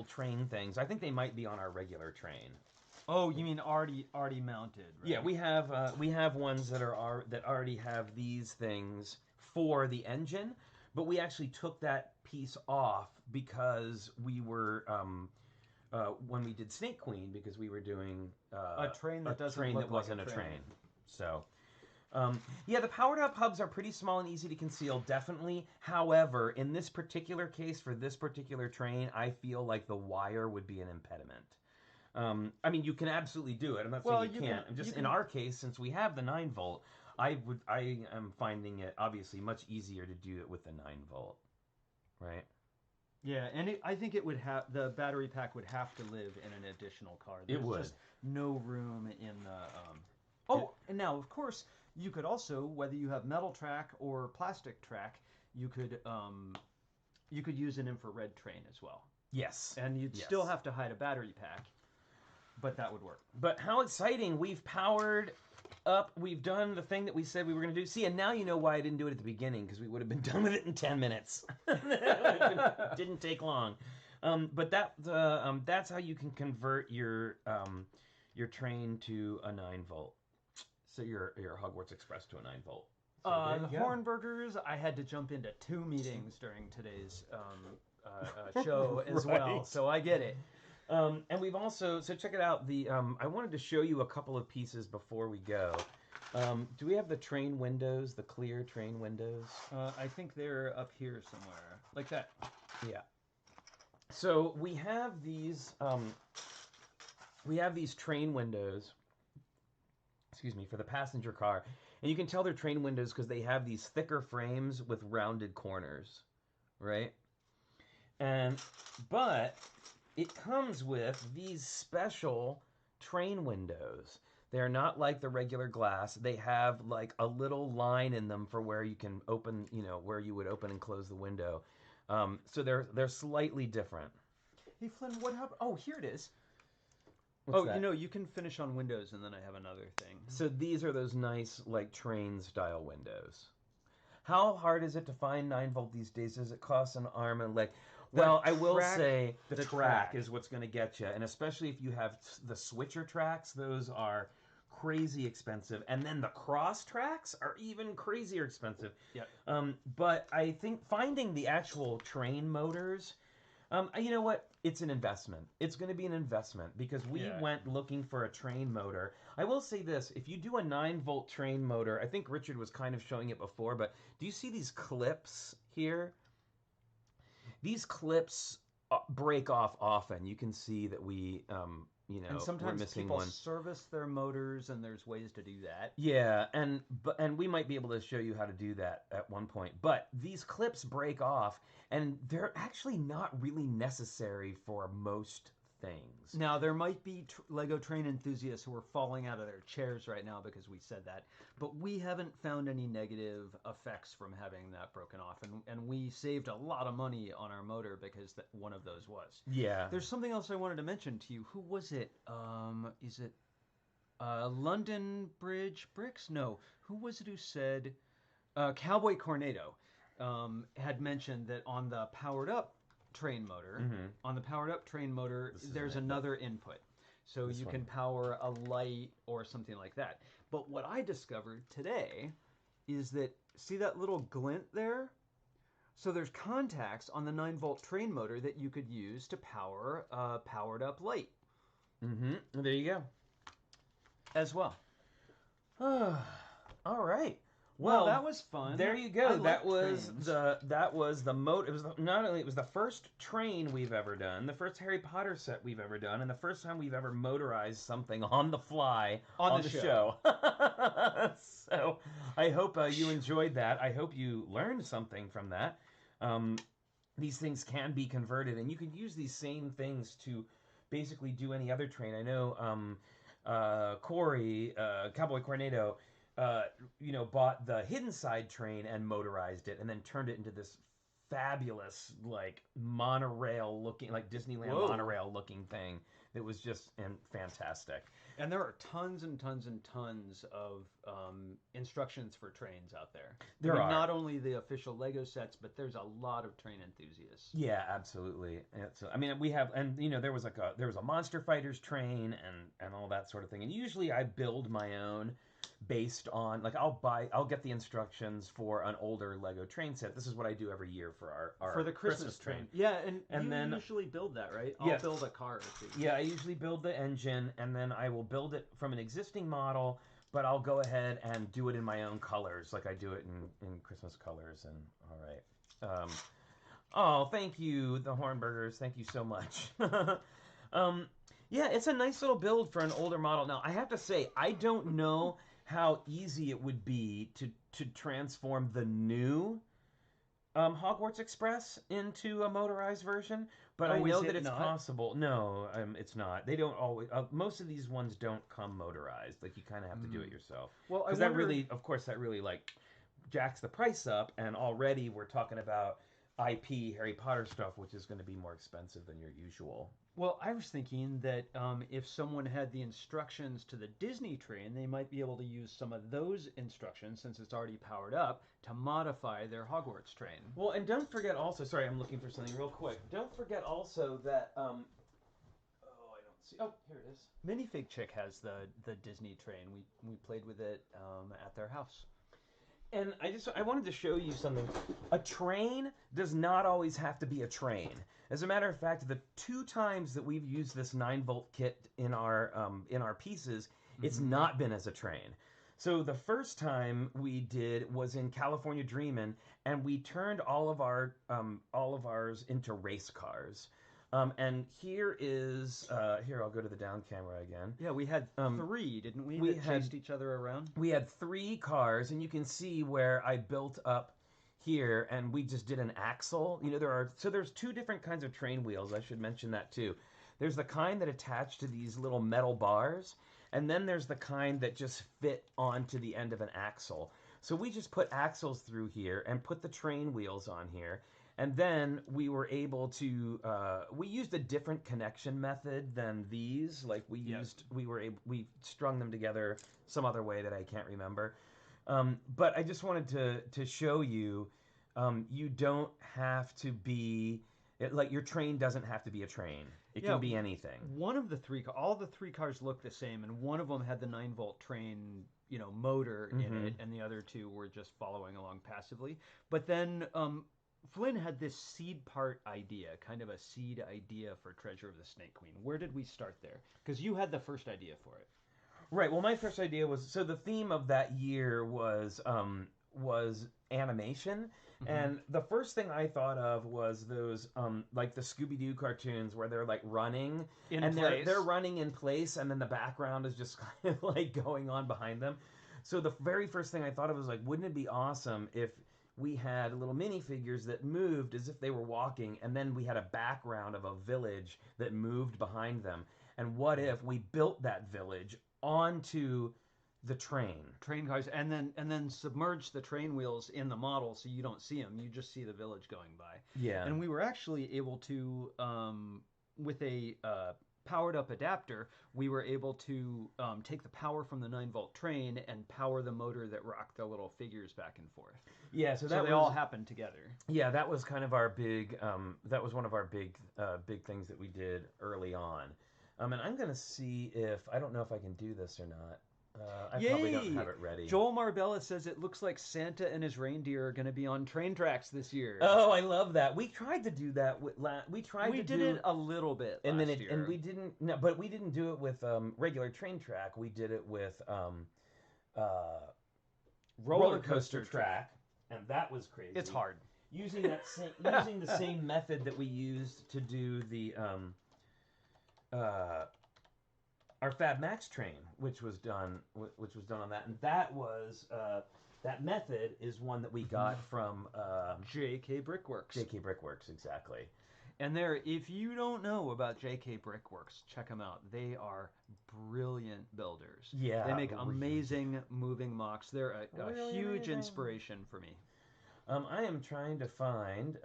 train things. I think they might be on our regular train. Oh, you mean already mounted? Right? Yeah, we have ones that already have these things for the engine, but we actually took that piece off because we were when we did Snake Queen, because we were doing a train that wasn't a train. So. Yeah, the powered up hubs are pretty small and easy to conceal, definitely. However, in this particular case, for this particular train, I feel like the wire would be an impediment. I mean, you can absolutely do it. I'm not saying you can't. In our case, since we have the 9-volt, I am finding it obviously much easier to do it with the 9-volt, right? Yeah, and I think it would have the battery pack would have to live in an additional car. There's it would. Just no room in the. And now of course. You could also, whether you have metal track or plastic track, you could use an infrared train as well. Yes. And you'd still have to hide a battery pack, but that would work. But how exciting. We've powered up. We've done the thing that we said we were going to do. See, and now you know why I didn't do it at the beginning, because we would have been done with it in 10 minutes. Didn't take long. But that's how you can convert your train to a 9-volt. So your Hogwarts Express to a 9-volt. So the Hornburgers, I had to jump into 2 meetings during today's show as well, Right. so I get it. And we've also, so check it out. I wanted to show you a couple of pieces before we go. Do we have the train windows, the clear train windows? I think they're up here somewhere, like that. Yeah. So we have these train windows. Excuse me, for the passenger car, and you can tell they're train windows because they have these thicker frames with rounded corners, right? But it comes with these special train windows. They're not like the regular glass. They have like a little line in them for where you can open, where you would open and close the window. So they're slightly different. Hey Flynn, what happened? Oh, here it is. What's that? You can finish on windows, and then I have another thing. So these are those nice like train style windows. How hard is it to find 9-volt these days? Does it cost an arm and a leg? Well, I will say the track is what's going to get you, and especially if you have the switcher tracks, those are crazy expensive, and then the cross tracks are even crazier expensive. Yep. But I think finding the actual train motors, you know what? It's an investment. It's going to be an investment because we went looking for a train motor. I will say this: if you do a 9-volt train motor, I think Richard was kind of showing it before, but do you see these clips here? These clips break off often. You can see that we, and sometimes we're missing people one. service their motors, and there's ways to do that. Yeah, and we might be able to show you how to do that at one point. But these clips break off, and they're actually not really necessary for most things. Now, there might be Lego train enthusiasts who are falling out of their chairs right now because we said that, but we haven't found any negative effects from having that broken off, and we saved a lot of money on our motor because one of those was. Yeah. There's something else I wanted to mention to you. Who was it? Is it London Bridge Bricks? No. Who was it who said... Cowboy Cornado had mentioned that on the powered up train motor, there's another input. So you can power a light or something like that. But what I discovered today is that, see that little glint there? So there's contacts on the 9-volt train motor that you could use to power a powered up light. There you go. As well. All right. Well, that was fun. There you go. That was the moat. It was not only it was the first train we've ever done, the first Harry Potter set we've ever done, and the first time we've ever motorized something on the fly on the show. So I hope you enjoyed that. I hope you learned something from that. These things can be converted, and you can use these same things to basically do any other train. I know Corey, Cowboy Cornado, bought the Hidden Side train and motorized it, and then turned it into this fabulous, like monorail looking, like Disneyland monorail looking thing that was just fantastic. And there are tons and tons and tons of instructions for trains out there. There are not only the official Lego sets, but there's a lot of train enthusiasts. Yeah, absolutely. We have, and there was a Monster Fighters train and all that sort of thing. And usually I build my own based on, like, I'll get the instructions for an older Lego train set. This is what I do every year for our for the Christmas train. Yeah, and then usually build that, right? I'll build a car or two. Yeah, I usually build the engine, and then I will build it from an existing model, but I'll go ahead and do it in my own colors, like I do it in Christmas colors. And all right. Oh, thank you, the Hornburgers. Thank you so much. Yeah, it's a nice little build for an older model. Now, I have to say, I don't know how easy it would be to transform the new Hogwarts Express into a motorized version, but I know that it's possible. No, it's not. They don't always. Most of these ones don't come motorized. Like, you kind of have to do it yourself. Well, because that really, of course, like jacks the price up, and already we're talking about IP Harry Potter stuff, which is going to be more expensive than your usual. Well, I was thinking that if someone had the instructions to the Disney train, they might be able to use some of those instructions, since it's already powered up, to modify their Hogwarts train. Well, and don't forget also, sorry, I'm looking for something real quick. Don't forget also that, I don't see, oh, here it is. Minifig Chick has the Disney train. We played with it at their house. And I wanted to show you something. A train does not always have to be a train. As a matter of fact, the 2 times that we've used this 9-volt kit in our pieces, it's not been as a train. So the first time we did was in California Dreamin', and we turned all of ours into race cars. And here is here, I'll go to the down camera again. Yeah, we had 3, didn't we? We that had chased each other around. We had 3 cars, and you can see where I built up here, and we just did an axle. You know, there's 2 different kinds of train wheels. I should mention that too. There's the kind that attach to these little metal bars, and then there's the kind that just fit onto the end of an axle. So we just put axles through here and put the train wheels on here. And then we were able to, we used a different connection method than these. Like we strung them together some other way that I can't remember. But I just wanted to show you, you don't have to be, like your train doesn't have to be a train. It can be anything. One of the 3, all the 3 cars looked the same, and one of them had the 9-volt train, motor in it, and the other 2 were just following along passively. But then, Flynn had this seed part idea, kind of a seed idea for Treasure of the Snake Queen. Where did we start there? Because you had the first idea for it. Right. Well, my first idea was, so the theme of that year was animation. And the first thing I thought of was those, like the Scooby-Doo cartoons where they're like running. In place. They're running in place, and then the background is just kind of like going on behind them. So the very first thing I thought of was like, wouldn't it be awesome if we had little minifigures that moved as if they were walking, and then we had a background of a village that moved behind them. And what if we built that village onto the train cars, and then submerge the train wheels in the model so you don't see them, you just see the village going by. Yeah. And we were actually able to, with a powered up adapter, we were able to take the power from the 9-volt train and power the motor that rocked the little figures back and forth. Yeah, so they all happened together. Yeah, that was kind of our big, that was one of our big things that we did early on. And I'm going to see if, I don't know if I can do this or not. I probably don't have it ready. Joel Marbella says it looks like Santa and his reindeer are going to be on train tracks this year. Oh, I love that. We tried to do that. We did it a little bit last year. And we didn't. No, but we didn't do it with regular train track. We did it with roller coaster track, and that was crazy. It's hard using the same method that we used to do the our Fab Max train, which was done on that, and that was that method is one that we got from J.K. Brickworks. J.K. Brickworks, exactly. And if you don't know about J.K. Brickworks, check them out. They are brilliant builders. Yeah, they make amazing moving mocks. They're a huge inspiration for me. I am trying to find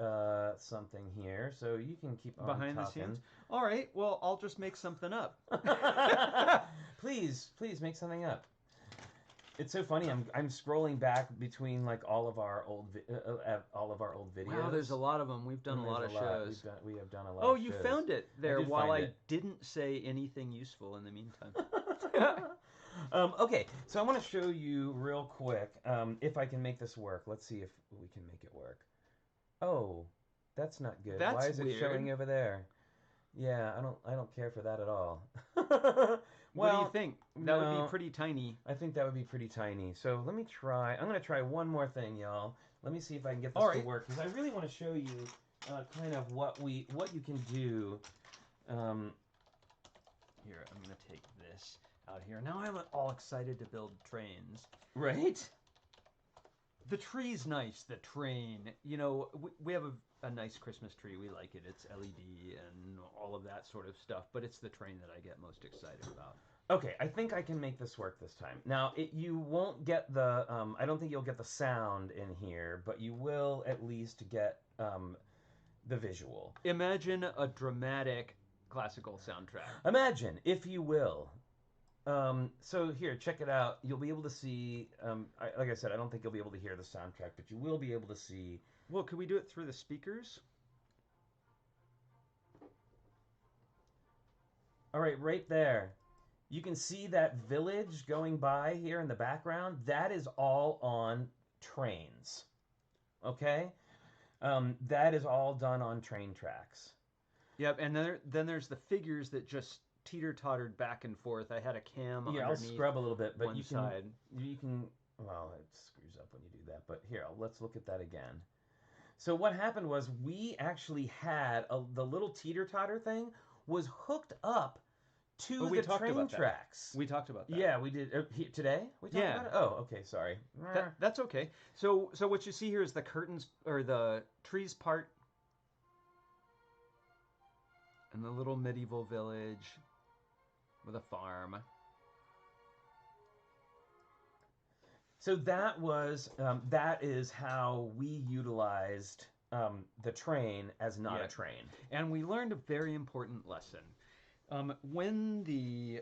something here, so you can keep on behind talking. the scenes. All right, well, I'll just make something up. Please make something up. It's so funny. I'm scrolling back between like all of our old videos. Wow, there's a lot of them. We've done a lot of shows. We have done a lot. Oh, of you shows. found it there while I it. didn't say anything useful in the meantime. Okay, so I want to show you real quick if I can make this work. Let's see if we can make it work. Oh, that's not good. That's Why is weird. it showing over there? Yeah, I don't care for that at all. What do you think? That would be pretty tiny. I think that would be pretty tiny. So let me try. I'm going to try one more thing, y'all. Let me see if I can get this to work, because I really want to show you kind of what you can do. Here, I'm going to take this out here. Now I'm all excited to build trains. Right? The tree's nice, the train. You know, we have a nice Christmas tree. We like it. It's LED and all of that sort of stuff. But it's the train that I get most excited about. Okay, I think I can make this work this time. Now, you won't get the, I don't think you'll get the sound in here, but you will at least get the visual. Imagine a dramatic classical soundtrack. Imagine, if you will. So here, check it out. You'll be able to see, like I said, I don't think you'll be able to hear the soundtrack, but you will be able to see. Well, could we do it through the speakers? All right, right there. You can see that village going by here in the background. That is all on trains. Okay? That is all done on train tracks. Yep, and then there's the figures that just teeter-tottered back and forth. I had a cam Here, I'll underneath scrub a little bit, but one you side. can, well, it screws up when you do that, but here, let's look at that again. So what happened was we actually had the little teeter-totter thing was hooked up to the train tracks. We talked about that. Yeah, we did. Today? We talked about it? Oh, okay, sorry. That's okay. So what you see here is the curtains, or the trees part, and the little medieval village with a farm. So that is how we utilized the train as not a train. And we learned a very important lesson. When the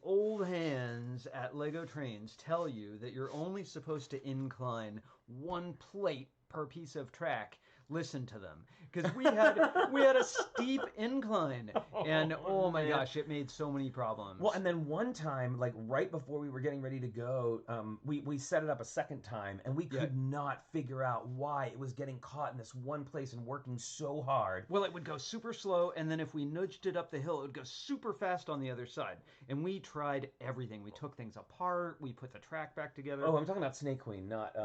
old hands at Lego Trains tell you that you're only supposed to incline 1 plate per piece of track, listen to them, because we had a steep incline, and oh my gosh, it made so many problems. Well, and then one time, like right before we were getting ready to go, we set it up a second time, and we could not figure out why it was getting caught in this one place and working so hard. Well, it would go super slow, and then if we nudged it up the hill, it would go super fast on the other side. And we tried everything. We took things apart. We put the track back together. Oh, I'm talking about Snake Queen, not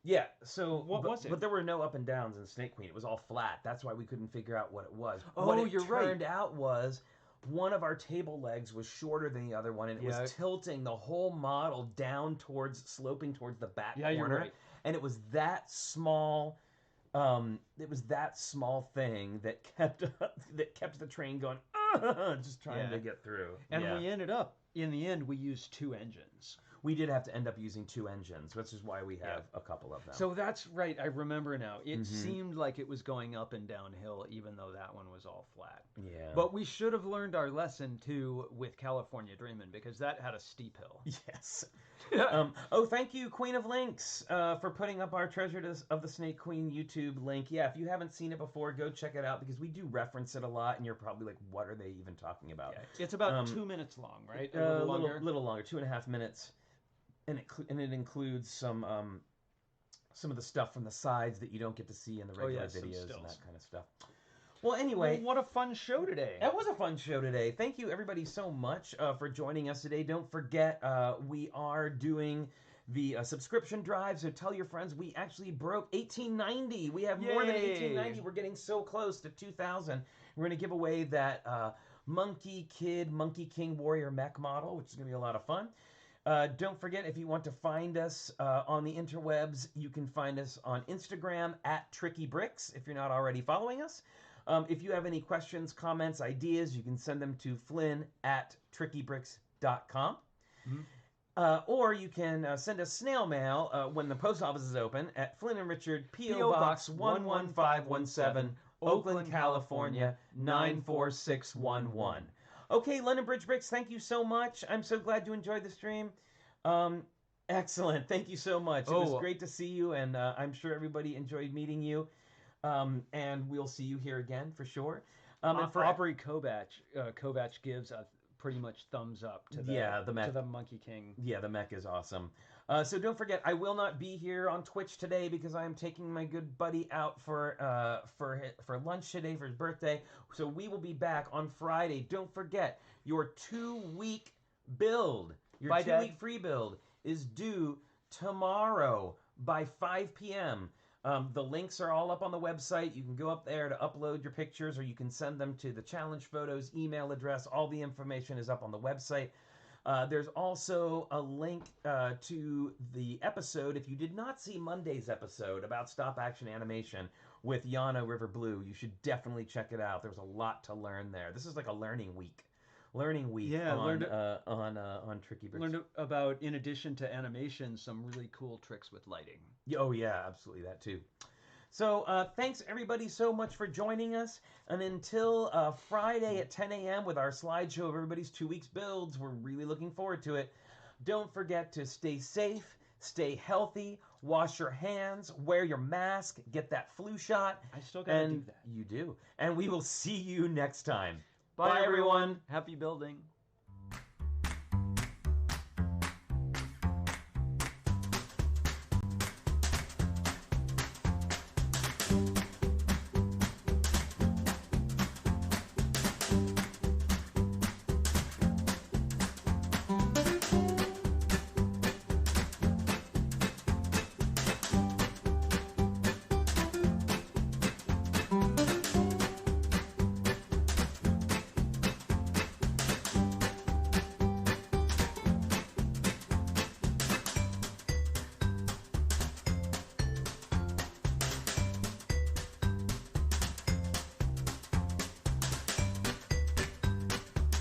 yeah. So what was it? But there were no up and downs in Snake Queen. It was all flat. That's why we couldn't figure out what it was. Oh, what it you're turned out was one of our table legs was shorter than the other one, and it was tilting the whole model down sloping towards the back corner. You're right. And it was that small. It was that small thing that kept the train going, just trying to get through. And we ended up, in the end, we used 2 engines. We did have to end up using 2 engines, which is why we have a couple of them. So that's right. I remember now. It seemed like it was going up and downhill, even though that one was all flat. Yeah. But we should have learned our lesson, too, with California Dreamin', because that had a steep hill. Yes. Thank you, Queen of Links, for putting up our Treasure of the Snake Queen YouTube link. Yeah, if you haven't seen it before, go check it out, because we do reference it a lot, and you're probably like, what are they even talking about? Yeah. It's about 2 minutes long, right? A little longer, 2.5 minutes. And it includes some of the stuff from the sides that you don't get to see in the regular videos and that kind of stuff. Well, anyway, what a fun show today. That was a fun show today. Thank you, everybody, so much for joining us today. Don't forget, we are doing the subscription drive, so tell your friends. We actually broke 1890. We have more than 1890. We're getting so close to 2,000. We're going to give away that Monkey King Warrior mech model, which is going to be a lot of fun. Don't forget, if you want to find us on the interwebs, you can find us on Instagram at TrickyBricks, if you're not already following us. If you have any questions, comments, ideas, you can send them to Flynn at TrickyBricks.com. Or you can send us snail mail when the post office is open at Flynn and Richard, P.O. Box 11517, Oakland, California 94611. Okay, London Bridge Bricks, thank you so much. I'm so glad you enjoyed the stream. Excellent. Thank you so much. It was great to see you, and I'm sure everybody enjoyed meeting you. And we'll see you here again for sure. And for Aubrey Kovach gives a pretty much thumbs up to the Monkey King. Yeah, the mech is awesome. So don't forget, I will not be here on Twitch today because I am taking my good buddy out for lunch today for his birthday. So we will be back on Friday. Don't forget, your 2-week build, your 2-week free build is due tomorrow by 5 p.m. The links are all up on the website. You can go up there to upload your pictures, or you can send them to the challenge photos email address. All the information is up on the website. There's also a link to the episode. If you did not see Monday's episode about stop action animation with Yana River Blue, you should definitely check it out. There's a lot to learn there. This is like a learning week. On TrickyBricks. Learned about, in addition to animation, some really cool tricks with lighting. Oh yeah, absolutely, that too. So thanks everybody so much for joining us, and until Friday at 10 a.m. with our slideshow of everybody's 2 weeks builds, we're really looking forward to it. Don't forget to stay safe, stay healthy, wash your hands, wear your mask, get that flu shot. I still gotta do that. You do. And we will see you next time. Bye everyone. Happy building.